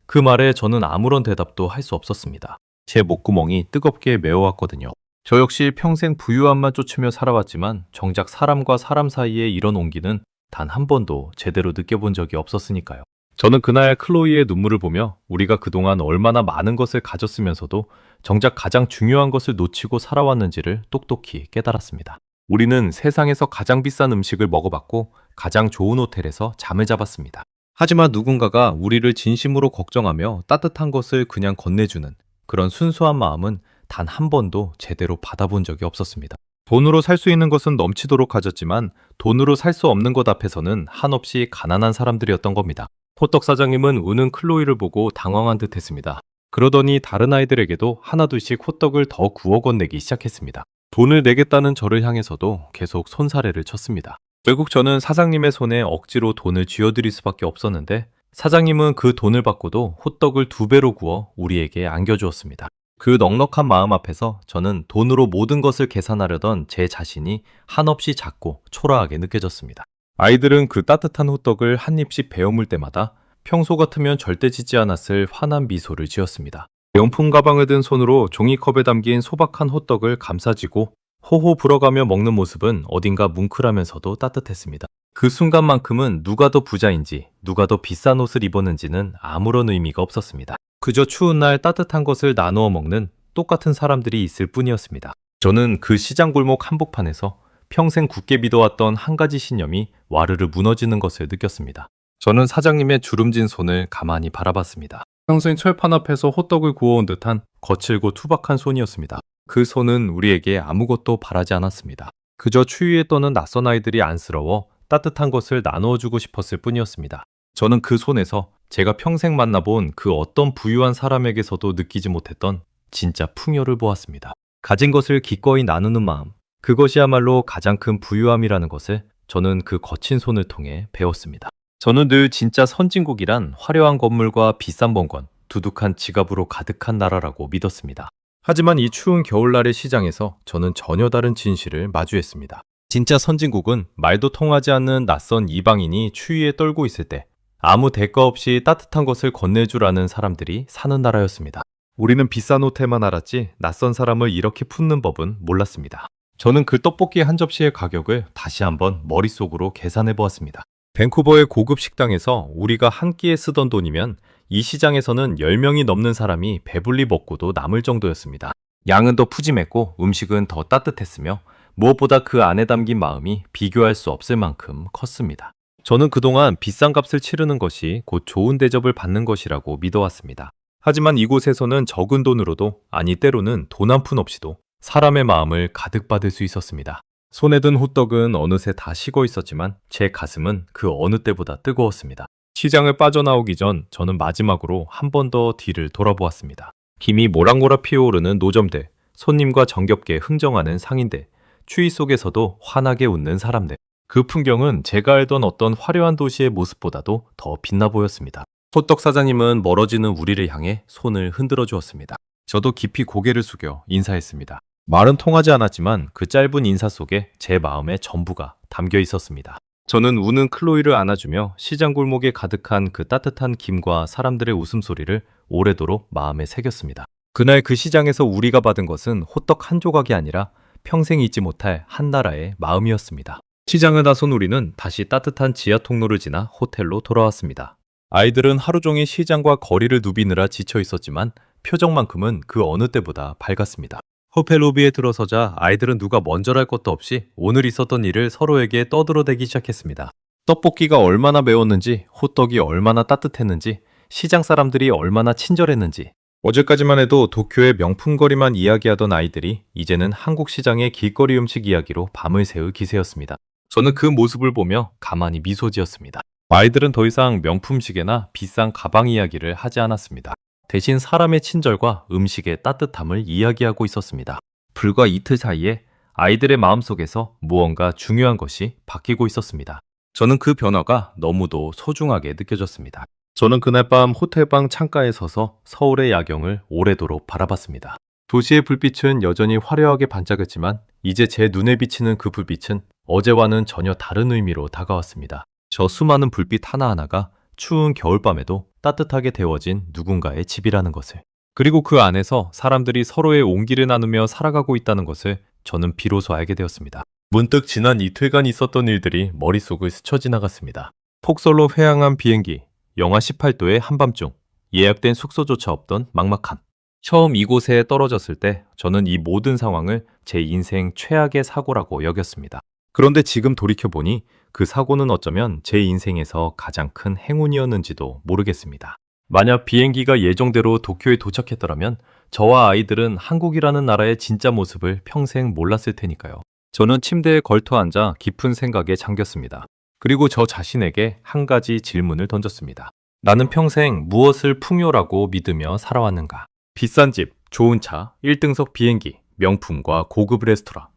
그 말에 저는 아무런 대답도 할 수 없었습니다. 제 목구멍이 뜨겁게 메어왔거든요. 저 역시 평생 부유함만 쫓으며 살아왔지만 정작 사람과 사람 사이에 이런 온기는 단 한 번도 제대로 느껴본 적이 없었으니까요. 저는 그날 클로이의 눈물을 보며 우리가 그동안 얼마나 많은 것을 가졌으면서도 정작 가장 중요한 것을 놓치고 살아왔는지를 똑똑히 깨달았습니다. 우리는 세상에서 가장 비싼 음식을 먹어봤고 가장 좋은 호텔에서 잠을 잡았습니다. 하지만 누군가가 우리를 진심으로 걱정하며 따뜻한 것을 그냥 건네주는 그런 순수한 마음은 단 한 번도 제대로 받아본 적이 없었습니다. 돈으로 살 수 있는 것은 넘치도록 가졌지만 돈으로 살 수 없는 것 앞에서는 한없이 가난한 사람들이었던 겁니다. 호떡 사장님은 우는 클로이를 보고 당황한 듯 했습니다. 그러더니 다른 아이들에게도 하나둘씩 호떡을 더 구워 건네기 시작했습니다. 돈을 내겠다는 저를 향해서도 계속 손사래를 쳤습니다. 결국 저는 사장님의 손에 억지로 돈을 쥐어드릴 수밖에 없었는데 사장님은 그 돈을 받고도 호떡을 2배로 구워 우리에게 안겨주었습니다. 그 넉넉한 마음 앞에서 저는 돈으로 모든 것을 계산하려던 제 자신이 한없이 작고 초라하게 느껴졌습니다. 아이들은 그 따뜻한 호떡을 한 입씩 베어물 때마다 평소 같으면 절대 짓지 않았을 환한 미소를 지었습니다. 명품 가방을 든 손으로 종이컵에 담긴 소박한 호떡을 감싸쥐고 호호 불어가며 먹는 모습은 어딘가 뭉클하면서도 따뜻했습니다. 그 순간만큼은 누가 더 부자인지 누가 더 비싼 옷을 입었는지는 아무런 의미가 없었습니다. 그저 추운 날 따뜻한 것을 나누어 먹는 똑같은 사람들이 있을 뿐이었습니다. 저는 그 시장 골목 한복판에서 평생 굳게 믿어왔던 한 가지 신념이 와르르 무너지는 것을 느꼈습니다. 저는 사장님의 주름진 손을 가만히 바라봤습니다. 평생 철판 앞에서 호떡을 구워온 듯한 거칠고 투박한 손이었습니다. 그 손은 우리에게 아무것도 바라지 않았습니다. 그저 추위에 떠는 낯선 아이들이 안쓰러워 따뜻한 것을 나누어주고 싶었을 뿐이었습니다. 저는 그 손에서 제가 평생 만나본 그 어떤 부유한 사람에게서도 느끼지 못했던 진짜 풍요를 보았습니다. 가진 것을 기꺼이 나누는 마음, 그것이야말로 가장 큰 부유함이라는 것을 저는 그 거친 손을 통해 배웠습니다. 저는 늘 진짜 선진국이란 화려한 건물과 비싼 번건, 두둑한 지갑으로 가득한 나라라고 믿었습니다. 하지만 이 추운 겨울날의 시장에서 저는 전혀 다른 진실을 마주했습니다. 진짜 선진국은 말도 통하지 않는 낯선 이방인이 추위에 떨고 있을 때 아무 대가 없이 따뜻한 것을 건네주라는 사람들이 사는 나라였습니다. 우리는 비싼 호텔만 알았지 낯선 사람을 이렇게 품는 법은 몰랐습니다. 저는 그 떡볶이 한 접시의 가격을 다시 한번 머릿속으로 계산해 보았습니다. 밴쿠버의 고급 식당에서 우리가 한 끼에 쓰던 돈이면 이 시장에서는 10명이 넘는 사람이 배불리 먹고도 남을 정도였습니다. 양은 더 푸짐했고 음식은 더 따뜻했으며 무엇보다 그 안에 담긴 마음이 비교할 수 없을 만큼 컸습니다. 저는 그동안 비싼 값을 치르는 것이 곧 좋은 대접을 받는 것이라고 믿어왔습니다. 하지만 이곳에서는 적은 돈으로도, 아니 때로는 돈 한 푼 없이도 사람의 마음을 가득 받을 수 있었습니다. 손에 든 호떡은 어느새 다 식어 있었지만 제 가슴은 그 어느 때보다 뜨거웠습니다. 시장을 빠져나오기 전 저는 마지막으로 한 번 더 뒤를 돌아보았습니다. 김이 모락모락 피어오르는 노점들, 손님과 정겹게 흥정하는 상인들, 추위 속에서도 환하게 웃는 사람들. 그 풍경은 제가 알던 어떤 화려한 도시의 모습보다도 더 빛나 보였습니다. 호떡 사장님은 멀어지는 우리를 향해 손을 흔들어 주었습니다. 저도 깊이 고개를 숙여 인사했습니다. 말은 통하지 않았지만 그 짧은 인사 속에 제 마음의 전부가 담겨 있었습니다. 저는 우는 클로이를 안아주며 시장 골목에 가득한 그 따뜻한 김과 사람들의 웃음소리를 오래도록 마음에 새겼습니다. 그날 그 시장에서 우리가 받은 것은 호떡 한 조각이 아니라 평생 잊지 못할 한 나라의 마음이었습니다. 시장을 나선 우리는 다시 따뜻한 지하 통로를 지나 호텔로 돌아왔습니다. 아이들은 하루 종일 시장과 거리를 누비느라 지쳐 있었지만 표정만큼은 그 어느 때보다 밝았습니다. 호텔 로비에 들어서자 아이들은 누가 먼저랄 것도 없이 오늘 있었던 일을 서로에게 떠들어대기 시작했습니다. 떡볶이가 얼마나 매웠는지, 호떡이 얼마나 따뜻했는지, 시장 사람들이 얼마나 친절했는지. 어제까지만 해도 도쿄의 명품거리만 이야기하던 아이들이 이제는 한국 시장의 길거리 음식 이야기로 밤을 새울 기세였습니다. 저는 그 모습을 보며 가만히 미소 지었습니다. 아이들은 더 이상 명품 시계나 비싼 가방 이야기를 하지 않았습니다. 대신 사람의 친절과 음식의 따뜻함을 이야기하고 있었습니다. 불과 이틀 사이에 아이들의 마음속에서 무언가 중요한 것이 바뀌고 있었습니다. 저는 그 변화가 너무도 소중하게 느껴졌습니다. 저는 그날 밤 호텔방 창가에 서서 서울의 야경을 오래도록 바라봤습니다. 도시의 불빛은 여전히 화려하게 반짝였지만 이제 제 눈에 비치는 그 불빛은 어제와는 전혀 다른 의미로 다가왔습니다. 저 수많은 불빛 하나하나가 추운 겨울밤에도 따뜻하게 데워진 누군가의 집이라는 것을, 그리고 그 안에서 사람들이 서로의 온기를 나누며 살아가고 있다는 것을 저는 비로소 알게 되었습니다. 문득 지난 이틀간 있었던 일들이 머릿속을 스쳐 지나갔습니다. 폭설로 회항한 비행기, 영하 18도의 한밤중, 예약된 숙소조차 없던 막막함. 처음 이곳에 떨어졌을 때 저는 이 모든 상황을 제 인생 최악의 사고라고 여겼습니다. 그런데 지금 돌이켜보니 그 사고는 어쩌면 제 인생에서 가장 큰 행운이었는지도 모르겠습니다. 만약 비행기가 예정대로 도쿄에 도착했더라면 저와 아이들은 한국이라는 나라의 진짜 모습을 평생 몰랐을 테니까요. 저는 침대에 걸터 앉아 깊은 생각에 잠겼습니다. 그리고 저 자신에게 한 가지 질문을 던졌습니다. 나는 평생 무엇을 풍요라고 믿으며 살아왔는가? 비싼 집, 좋은 차, 1등석 비행기, 명품과 고급 레스토랑.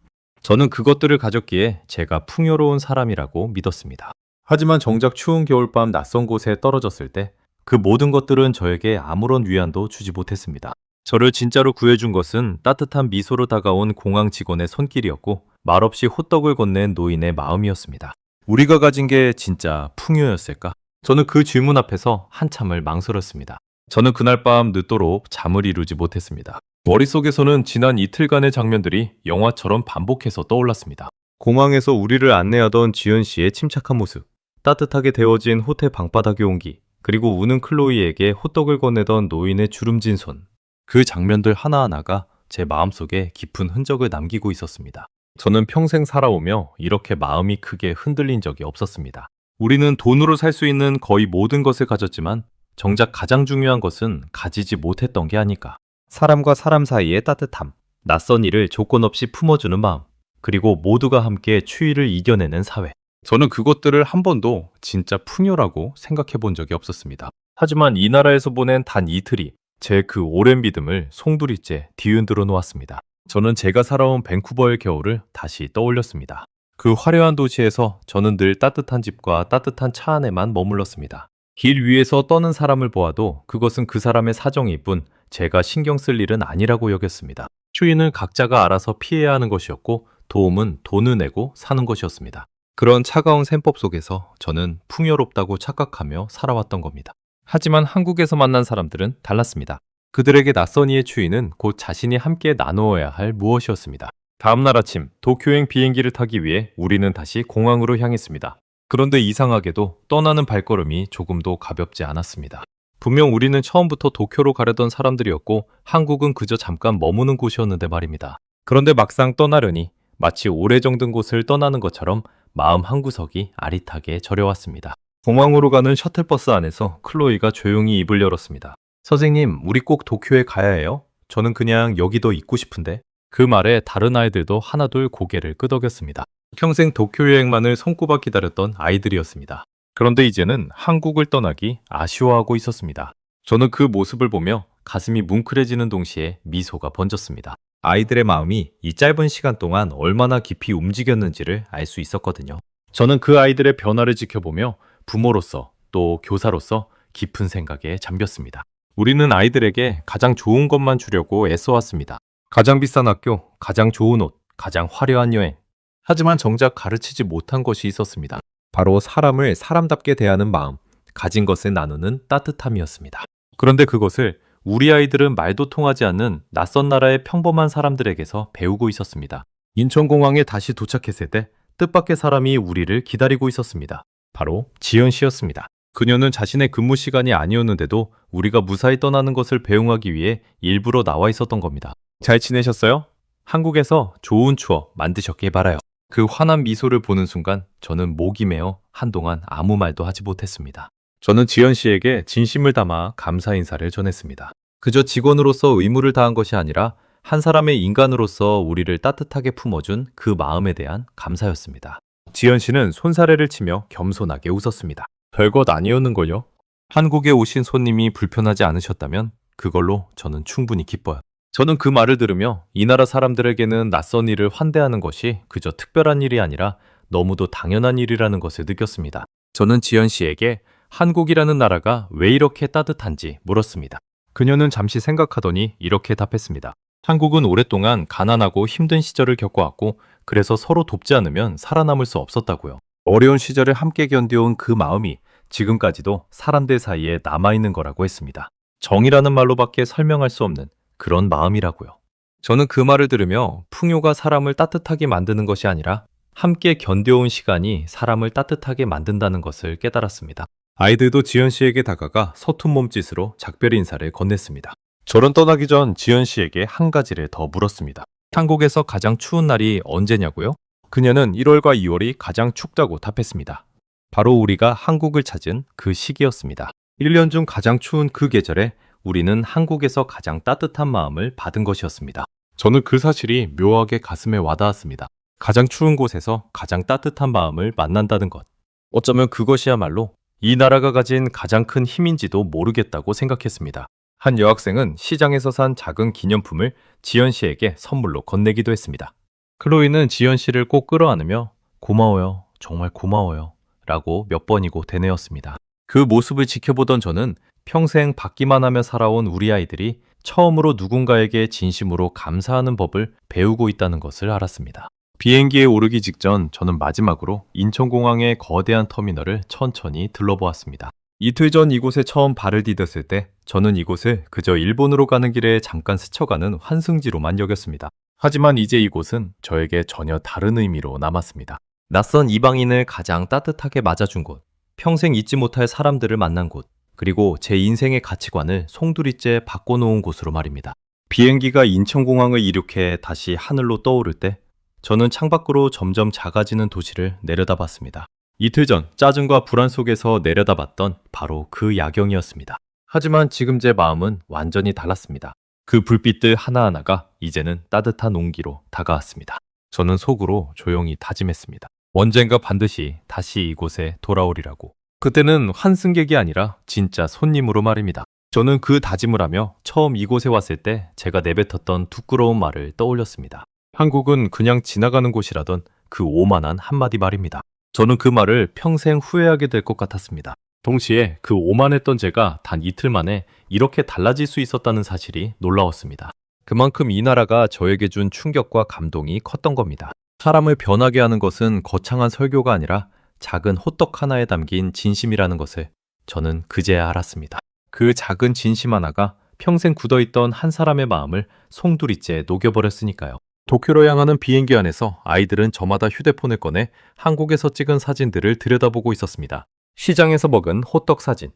저는 그것들을 가졌기에 제가 풍요로운 사람이라고 믿었습니다. 하지만 정작 추운 겨울밤 낯선 곳에 떨어졌을 때 그 모든 것들은 저에게 아무런 위안도 주지 못했습니다. 저를 진짜로 구해준 것은 따뜻한 미소로 다가온 공항 직원의 손길이었고 말없이 호떡을 건넨 노인의 마음이었습니다. 우리가 가진 게 진짜 풍요였을까? 저는 그 질문 앞에서 한참을 망설였습니다. 저는 그날 밤 늦도록 잠을 이루지 못했습니다. 머릿속에서는 지난 이틀간의 장면들이 영화처럼 반복해서 떠올랐습니다. 공항에서 우리를 안내하던 지연 씨의 침착한 모습, 따뜻하게 데워진 호텔 방바닥의 온기, 그리고 우는 클로이에게 호떡을 건네던 노인의 주름진 손. 그 장면들 하나하나가 제 마음속에 깊은 흔적을 남기고 있었습니다. 저는 평생 살아오며 이렇게 마음이 크게 흔들린 적이 없었습니다. 우리는 돈으로 살 수 있는 거의 모든 것을 가졌지만 정작 가장 중요한 것은 가지지 못했던 게 아닐까. 사람과 사람 사이의 따뜻함, 낯선 일을 조건 없이 품어주는 마음, 그리고 모두가 함께 추위를 이겨내는 사회. 저는 그것들을 한 번도 진짜 풍요라고 생각해 본 적이 없었습니다. 하지만 이 나라에서 보낸 단 이틀이 제 그 오랜 믿음을 송두리째 뒤흔들어 놓았습니다. 저는 제가 살아온 밴쿠버의 겨울을 다시 떠올렸습니다. 그 화려한 도시에서 저는 늘 따뜻한 집과 따뜻한 차 안에만 머물렀습니다. 길 위에서 떠는 사람을 보아도 그것은 그 사람의 사정일 뿐 제가 신경 쓸 일은 아니라고 여겼습니다. 추위는 각자가 알아서 피해야 하는 것이었고 도움은 돈을 내고 사는 것이었습니다. 그런 차가운 셈법 속에서 저는 풍요롭다고 착각하며 살아왔던 겁니다. 하지만 한국에서 만난 사람들은 달랐습니다. 그들에게 낯선 이의 추위는 곧 자신이 함께 나누어야 할 무엇이었습니다. 다음날 아침 도쿄행 비행기를 타기 위해 우리는 다시 공항으로 향했습니다. 그런데 이상하게도 떠나는 발걸음이 조금도 가볍지 않았습니다. 분명 우리는 처음부터 도쿄로 가려던 사람들이었고 한국은 그저 잠깐 머무는 곳이었는데 말입니다. 그런데 막상 떠나려니 마치 오래 정든 곳을 떠나는 것처럼 마음 한구석이 아릿하게 저려왔습니다. 공항으로 가는 셔틀버스 안에서 클로이가 조용히 입을 열었습니다. 선생님, 우리 꼭 도쿄에 가야 해요? 저는 그냥 여기 더 있고 싶은데. 그 말에 다른 아이들도 하나둘 고개를 끄덕였습니다. 평생 도쿄 여행만을 손꼽아 기다렸던 아이들이었습니다. 그런데 이제는 한국을 떠나기 아쉬워하고 있었습니다. 저는 그 모습을 보며 가슴이 뭉클해지는 동시에 미소가 번졌습니다. 아이들의 마음이 이 짧은 시간 동안 얼마나 깊이 움직였는지를 알 수 있었거든요. 저는 그 아이들의 변화를 지켜보며 부모로서 또 교사로서 깊은 생각에 잠겼습니다. 우리는 아이들에게 가장 좋은 것만 주려고 애써왔습니다. 가장 비싼 학교, 가장 좋은 옷, 가장 화려한 여행. 하지만 정작 가르치지 못한 것이 있었습니다. 바로 사람을 사람답게 대하는 마음, 가진 것을 나누는 따뜻함이었습니다. 그런데 그것을 우리 아이들은 말도 통하지 않는 낯선 나라의 평범한 사람들에게서 배우고 있었습니다. 인천공항에 다시 도착했을 때 뜻밖의 사람이 우리를 기다리고 있었습니다. 바로 지연 씨였습니다. 그녀는 자신의 근무 시간이 아니었는데도 우리가 무사히 떠나는 것을 배웅하기 위해 일부러 나와 있었던 겁니다. 잘 지내셨어요? 한국에서 좋은 추억 만드셨길 바라요. 그 환한 미소를 보는 순간 저는 목이 메어 한동안 아무 말도 하지 못했습니다. 저는 지연 씨에게 진심을 담아 감사 인사를 전했습니다. 그저 직원으로서 의무를 다한 것이 아니라 한 사람의 인간으로서 우리를 따뜻하게 품어준 그 마음에 대한 감사였습니다. 지연 씨는 손사래를 치며 겸손하게 웃었습니다. 별것 아니었는걸요? 한국에 오신 손님이 불편하지 않으셨다면 그걸로 저는 충분히 기뻐요. 저는 그 말을 들으며 이 나라 사람들에게는 낯선 일을 환대하는 것이 그저 특별한 일이 아니라 너무도 당연한 일이라는 것을 느꼈습니다. 저는 지연 씨에게 한국이라는 나라가 왜 이렇게 따뜻한지 물었습니다. 그녀는 잠시 생각하더니 이렇게 답했습니다. 한국은 오랫동안 가난하고 힘든 시절을 겪어왔고 그래서 서로 돕지 않으면 살아남을 수 없었다고요. 어려운 시절을 함께 견뎌온 그 마음이 지금까지도 사람들 사이에 남아있는 거라고 했습니다. 정이라는 말로밖에 설명할 수 없는 그런 마음이라고요. 저는 그 말을 들으며 풍요가 사람을 따뜻하게 만드는 것이 아니라 함께 견뎌온 시간이 사람을 따뜻하게 만든다는 것을 깨달았습니다. 아이들도 지연 씨에게 다가가 서툰 몸짓으로 작별 인사를 건넸습니다. 저는 떠나기 전 지연 씨에게 한 가지를 더 물었습니다. 한국에서 가장 추운 날이 언제냐고요? 그녀는 1월과 2월이 가장 춥다고 답했습니다. 바로 우리가 한국을 찾은 그 시기였습니다. 1년 중 가장 추운 그 계절에 우리는 한국에서 가장 따뜻한 마음을 받은 것이었습니다. 저는 그 사실이 묘하게 가슴에 와닿았습니다. 가장 추운 곳에서 가장 따뜻한 마음을 만난다는 것. 어쩌면 그것이야말로 이 나라가 가진 가장 큰 힘인지도 모르겠다고 생각했습니다. 한 여학생은 시장에서 산 작은 기념품을 지연 씨에게 선물로 건네기도 했습니다. 클로이는 지연 씨를 꼭 끌어안으며 고마워요, 정말 고마워요 라고 몇 번이고 되뇌었습니다. 그 모습을 지켜보던 저는 평생 받기만 하며 살아온 우리 아이들이 처음으로 누군가에게 진심으로 감사하는 법을 배우고 있다는 것을 알았습니다. 비행기에 오르기 직전 저는 마지막으로 인천공항의 거대한 터미널을 천천히 둘러보았습니다. 이틀 전 이곳에 처음 발을 디뎠을 때 저는 이곳을 그저 일본으로 가는 길에 잠깐 스쳐가는 환승지로만 여겼습니다. 하지만 이제 이곳은 저에게 전혀 다른 의미로 남았습니다. 낯선 이방인을 가장 따뜻하게 맞아준 곳, 평생 잊지 못할 사람들을 만난 곳, 그리고 제 인생의 가치관을 송두리째 바꿔놓은 곳으로 말입니다. 비행기가 인천공항을 이륙해 다시 하늘로 떠오를 때 저는 창밖으로 점점 작아지는 도시를 내려다봤습니다. 이틀 전 짜증과 불안 속에서 내려다봤던 바로 그 야경이었습니다. 하지만 지금 제 마음은 완전히 달랐습니다. 그 불빛들 하나하나가 이제는 따뜻한 온기로 다가왔습니다. 저는 속으로 조용히 다짐했습니다. 언젠가 반드시 다시 이곳에 돌아오리라고. 그때는 환승객이 아니라 진짜 손님으로 말입니다. 저는 그 다짐을 하며 처음 이곳에 왔을 때 제가 내뱉었던 부끄러운 말을 떠올렸습니다. 한국은 그냥 지나가는 곳이라던 그 오만한 한마디 말입니다. 저는 그 말을 평생 후회하게 될 것 같았습니다. 동시에 그 오만했던 제가 단 이틀 만에 이렇게 달라질 수 있었다는 사실이 놀라웠습니다. 그만큼 이 나라가 저에게 준 충격과 감동이 컸던 겁니다. 사람을 변하게 하는 것은 거창한 설교가 아니라 작은 호떡 하나에 담긴 진심이라는 것을 저는 그제야 알았습니다. 그 작은 진심 하나가 평생 굳어있던 한 사람의 마음을 송두리째 녹여버렸으니까요. 도쿄로 향하는 비행기 안에서 아이들은 저마다 휴대폰을 꺼내 한국에서 찍은 사진들을 들여다보고 있었습니다. 시장에서 먹은 호떡 사진,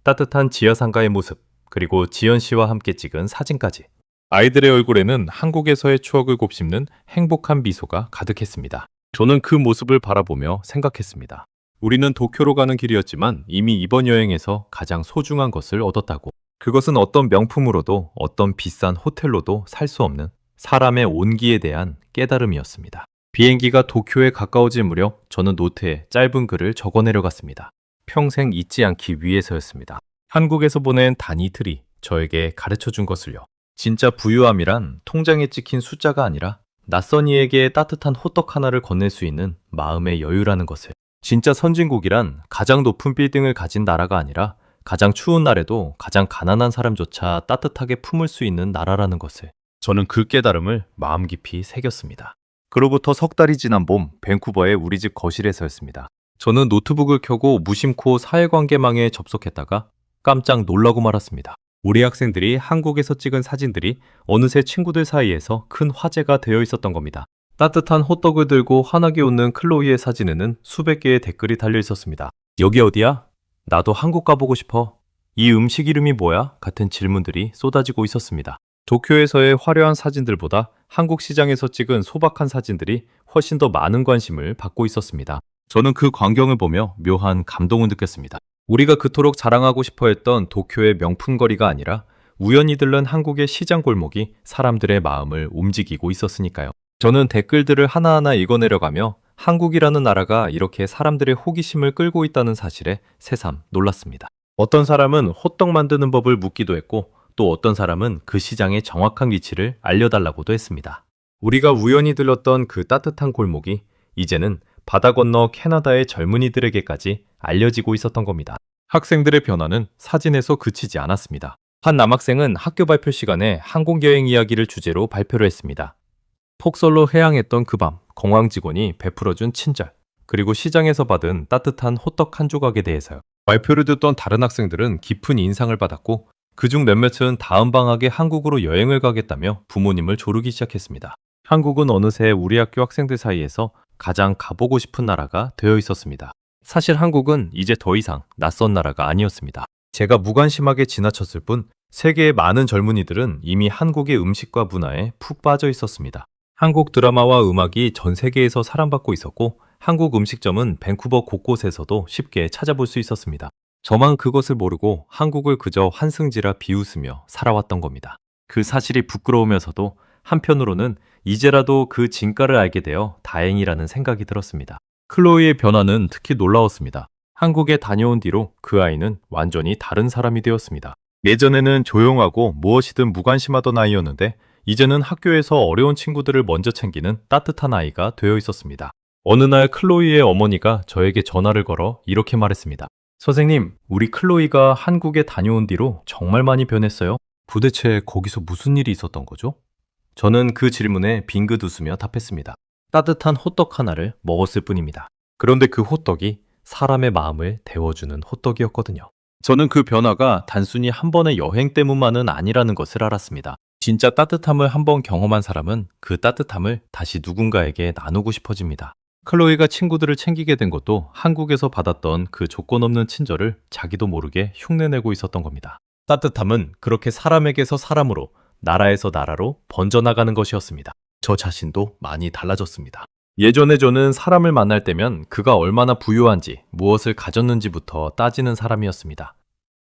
따뜻한 지하상가의 모습, 그리고 지연 씨와 함께 찍은 사진까지. 아이들의 얼굴에는 한국에서의 추억을 곱씹는 행복한 미소가 가득했습니다. 저는 그 모습을 바라보며 생각했습니다. 우리는 도쿄로 가는 길이었지만 이미 이번 여행에서 가장 소중한 것을 얻었다고. 그것은 어떤 명품으로도 어떤 비싼 호텔로도 살 수 없는 사람의 온기에 대한 깨달음이었습니다. 비행기가 도쿄에 가까워질 무렵 저는 노트에 짧은 글을 적어 내려갔습니다. 평생 잊지 않기 위해서였습니다. 한국에서 보낸 단 이틀이 저에게 가르쳐 준 것을요. 진짜 부유함이란 통장에 찍힌 숫자가 아니라 낯선 이에게 따뜻한 호떡 하나를 건넬 수 있는 마음의 여유라는 것을. 진짜 선진국이란 가장 높은 빌딩을 가진 나라가 아니라 가장 추운 날에도 가장 가난한 사람조차 따뜻하게 품을 수 있는 나라라는 것을. 저는 그 깨달음을 마음 깊이 새겼습니다. 그로부터 석 달이 지난 봄, 밴쿠버의 우리 집 거실에서였습니다. 저는 노트북을 켜고 무심코 사회관계망에 접속했다가 깜짝 놀라고 말았습니다. 우리 학생들이 한국에서 찍은 사진들이 어느새 친구들 사이에서 큰 화제가 되어 있었던 겁니다. 따뜻한 호떡을 들고 환하게 웃는 클로이의 사진에는 수백 개의 댓글이 달려 있었습니다. 여기 어디야? 나도 한국 가보고 싶어. 이 음식 이름이 뭐야? 같은 질문들이 쏟아지고 있었습니다. 도쿄에서의 화려한 사진들보다 한국 시장에서 찍은 소박한 사진들이 훨씬 더 많은 관심을 받고 있었습니다. 저는 그 광경을 보며 묘한 감동을 느꼈습니다. 우리가 그토록 자랑하고 싶어 했던 도쿄의 명품거리가 아니라 우연히 들른 한국의 시장 골목이 사람들의 마음을 움직이고 있었으니까요. 저는 댓글들을 하나하나 읽어내려가며 한국이라는 나라가 이렇게 사람들의 호기심을 끌고 있다는 사실에 새삼 놀랐습니다. 어떤 사람은 호떡 만드는 법을 묻기도 했고 또 어떤 사람은 그 시장의 정확한 위치를 알려달라고도 했습니다. 우리가 우연히 들렀던 그 따뜻한 골목이 이제는 바다 건너 캐나다의 젊은이들에게까지 알려지고 있었던 겁니다. 학생들의 변화는 사진에서 그치지 않았습니다. 한 남학생은 학교 발표 시간에 한국 여행 이야기를 주제로 발표를 했습니다. 폭설로 해양했던 그 밤, 공항 직원이 베풀어준 친절, 그리고 시장에서 받은 따뜻한 호떡 한 조각에 대해서요. 발표를 듣던 다른 학생들은 깊은 인상을 받았고 그중 몇몇은 다음 방학에 한국으로 여행을 가겠다며 부모님을 조르기 시작했습니다. 한국은 어느새 우리 학교 학생들 사이에서 가장 가보고 싶은 나라가 되어 있었습니다. 사실 한국은 이제 더 이상 낯선 나라가 아니었습니다. 제가 무관심하게 지나쳤을 뿐 세계의 많은 젊은이들은 이미 한국의 음식과 문화에 푹 빠져 있었습니다. 한국 드라마와 음악이 전 세계에서 사랑받고 있었고 한국 음식점은 밴쿠버 곳곳에서도 쉽게 찾아볼 수 있었습니다. 저만 그것을 모르고 한국을 그저 환승지라 비웃으며 살아왔던 겁니다. 그 사실이 부끄러우면서도 한편으로는 이제라도 그 진가를 알게 되어 다행이라는 생각이 들었습니다. 클로이의 변화는 특히 놀라웠습니다. 한국에 다녀온 뒤로 그 아이는 완전히 다른 사람이 되었습니다. 예전에는 조용하고 무엇이든 무관심하던 아이였는데 이제는 학교에서 어려운 친구들을 먼저 챙기는 따뜻한 아이가 되어 있었습니다. 어느 날 클로이의 어머니가 저에게 전화를 걸어 이렇게 말했습니다. 선생님, 우리 클로이가 한국에 다녀온 뒤로 정말 많이 변했어요. 도대체 거기서 무슨 일이 있었던 거죠? 저는 그 질문에 빙긋 웃으며 답했습니다. 따뜻한 호떡 하나를 먹었을 뿐입니다. 그런데 그 호떡이 사람의 마음을 데워주는 호떡이었거든요. 저는 그 변화가 단순히 한 번의 여행 때문만은 아니라는 것을 알았습니다. 진짜 따뜻함을 한번 경험한 사람은 그 따뜻함을 다시 누군가에게 나누고 싶어집니다. 클로이가 친구들을 챙기게 된 것도 한국에서 받았던 그 조건 없는 친절을 자기도 모르게 흉내내고 있었던 겁니다. 따뜻함은 그렇게 사람에게서 사람으로, 나라에서 나라로 번져나가는 것이었습니다. 저 자신도 많이 달라졌습니다. 예전에 저는 사람을 만날 때면 그가 얼마나 부유한지, 무엇을 가졌는지부터 따지는 사람이었습니다.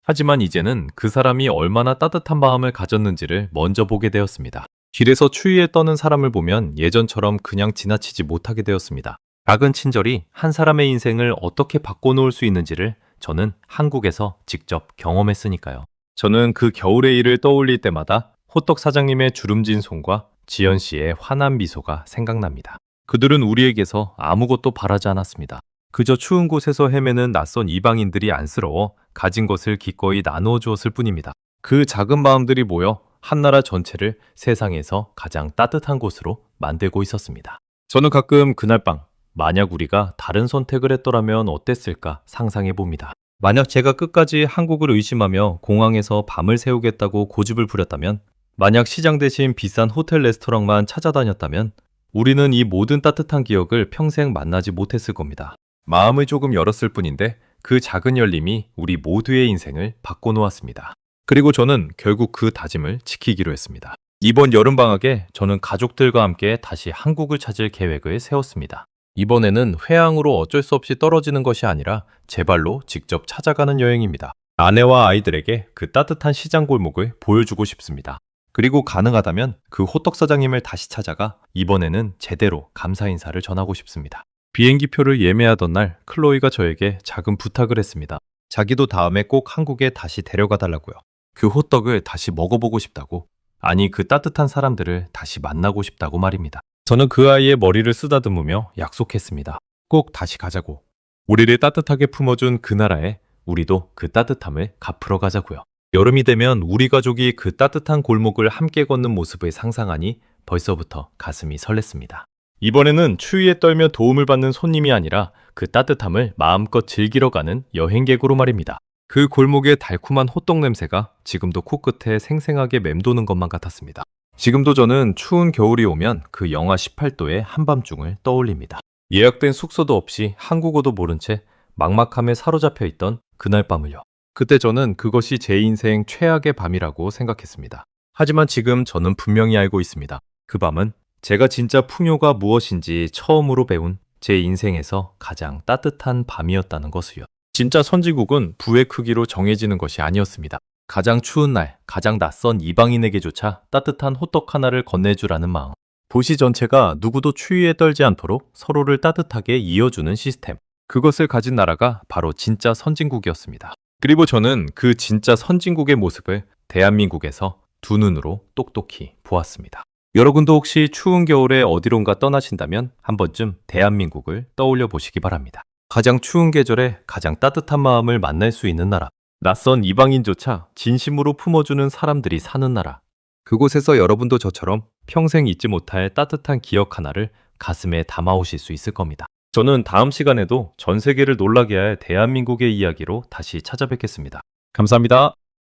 하지만 이제는 그 사람이 얼마나 따뜻한 마음을 가졌는지를 먼저 보게 되었습니다. 길에서 추위에 떠는 사람을 보면 예전처럼 그냥 지나치지 못하게 되었습니다. 작은 친절이 한 사람의 인생을 어떻게 바꿔놓을 수 있는지를 저는 한국에서 직접 경험했으니까요. 저는 그 겨울의 일을 떠올릴 때마다 호떡 사장님의 주름진 손과 지연 씨의 환한 미소가 생각납니다. 그들은 우리에게서 아무것도 바라지 않았습니다. 그저 추운 곳에서 헤매는 낯선 이방인들이 안쓰러워 가진 것을 기꺼이 나누어 주었을 뿐입니다. 그 작은 마음들이 모여 한나라 전체를 세상에서 가장 따뜻한 곳으로 만들고 있었습니다. 저는 가끔 그날 밤, 만약 우리가 다른 선택을 했더라면 어땠을까 상상해 봅니다. 만약 제가 끝까지 한국을 의심하며 공항에서 밤을 새우겠다고 고집을 부렸다면, 만약 시장 대신 비싼 호텔 레스토랑만 찾아다녔다면, 우리는 이 모든 따뜻한 기억을 평생 만나지 못했을 겁니다. 마음을 조금 열었을 뿐인데 그 작은 열림이 우리 모두의 인생을 바꿔놓았습니다. 그리고 저는 결국 그 다짐을 지키기로 했습니다. 이번 여름방학에 저는 가족들과 함께 다시 한국을 찾을 계획을 세웠습니다. 이번에는 회항으로 어쩔 수 없이 떨어지는 것이 아니라 제 발로 직접 찾아가는 여행입니다. 아내와 아이들에게 그 따뜻한 시장 골목을 보여주고 싶습니다. 그리고 가능하다면 그 호떡 사장님을 다시 찾아가 이번에는 제대로 감사 인사를 전하고 싶습니다. 비행기 표를 예매하던 날 클로이가 저에게 작은 부탁을 했습니다. 자기도 다음에 꼭 한국에 다시 데려가 달라고요. 그 호떡을 다시 먹어보고 싶다고, 아니 그 따뜻한 사람들을 다시 만나고 싶다고 말입니다. 저는 그 아이의 머리를 쓰다듬으며 약속했습니다. 꼭 다시 가자고. 우리를 따뜻하게 품어준 그 나라에 우리도 그 따뜻함을 갚으러 가자고요. 여름이 되면 우리 가족이 그 따뜻한 골목을 함께 걷는 모습을 상상하니 벌써부터 가슴이 설렜습니다. 이번에는 추위에 떨며 도움을 받는 손님이 아니라 그 따뜻함을 마음껏 즐기러 가는 여행객으로 말입니다. 그 골목의 달콤한 호떡 냄새가 지금도 코끝에 생생하게 맴도는 것만 같았습니다. 지금도 저는 추운 겨울이 오면 그 영하 18도의 한밤중을 떠올립니다. 예약된 숙소도 없이 한국어도 모른 채 막막함에 사로잡혀 있던 그날 밤을요. 그때 저는 그것이 제 인생 최악의 밤이라고 생각했습니다. 하지만 지금 저는 분명히 알고 있습니다. 그 밤은 제가 진짜 풍요가 무엇인지 처음으로 배운 제 인생에서 가장 따뜻한 밤이었다는 것을요. 진짜 선진국은 부의 크기로 정해지는 것이 아니었습니다. 가장 추운 날, 가장 낯선 이방인에게조차 따뜻한 호떡 하나를 건네주라는 마음. 도시 전체가 누구도 추위에 떨지 않도록 서로를 따뜻하게 이어주는 시스템. 그것을 가진 나라가 바로 진짜 선진국이었습니다. 그리고 저는 그 진짜 선진국의 모습을 대한민국에서 두 눈으로 똑똑히 보았습니다. 여러분도 혹시 추운 겨울에 어디론가 떠나신다면 한 번쯤 대한민국을 떠올려 보시기 바랍니다. 가장 추운 계절에 가장 따뜻한 마음을 만날 수 있는 나라. 낯선 이방인조차 진심으로 품어주는 사람들이 사는 나라. 그곳에서 여러분도 저처럼 평생 잊지 못할 따뜻한 기억 하나를 가슴에 담아오실 수 있을 겁니다. 저는 다음 시간에도 전 세계를 놀라게 할 대한민국의 이야기로 다시 찾아뵙겠습니다. 감사합니다.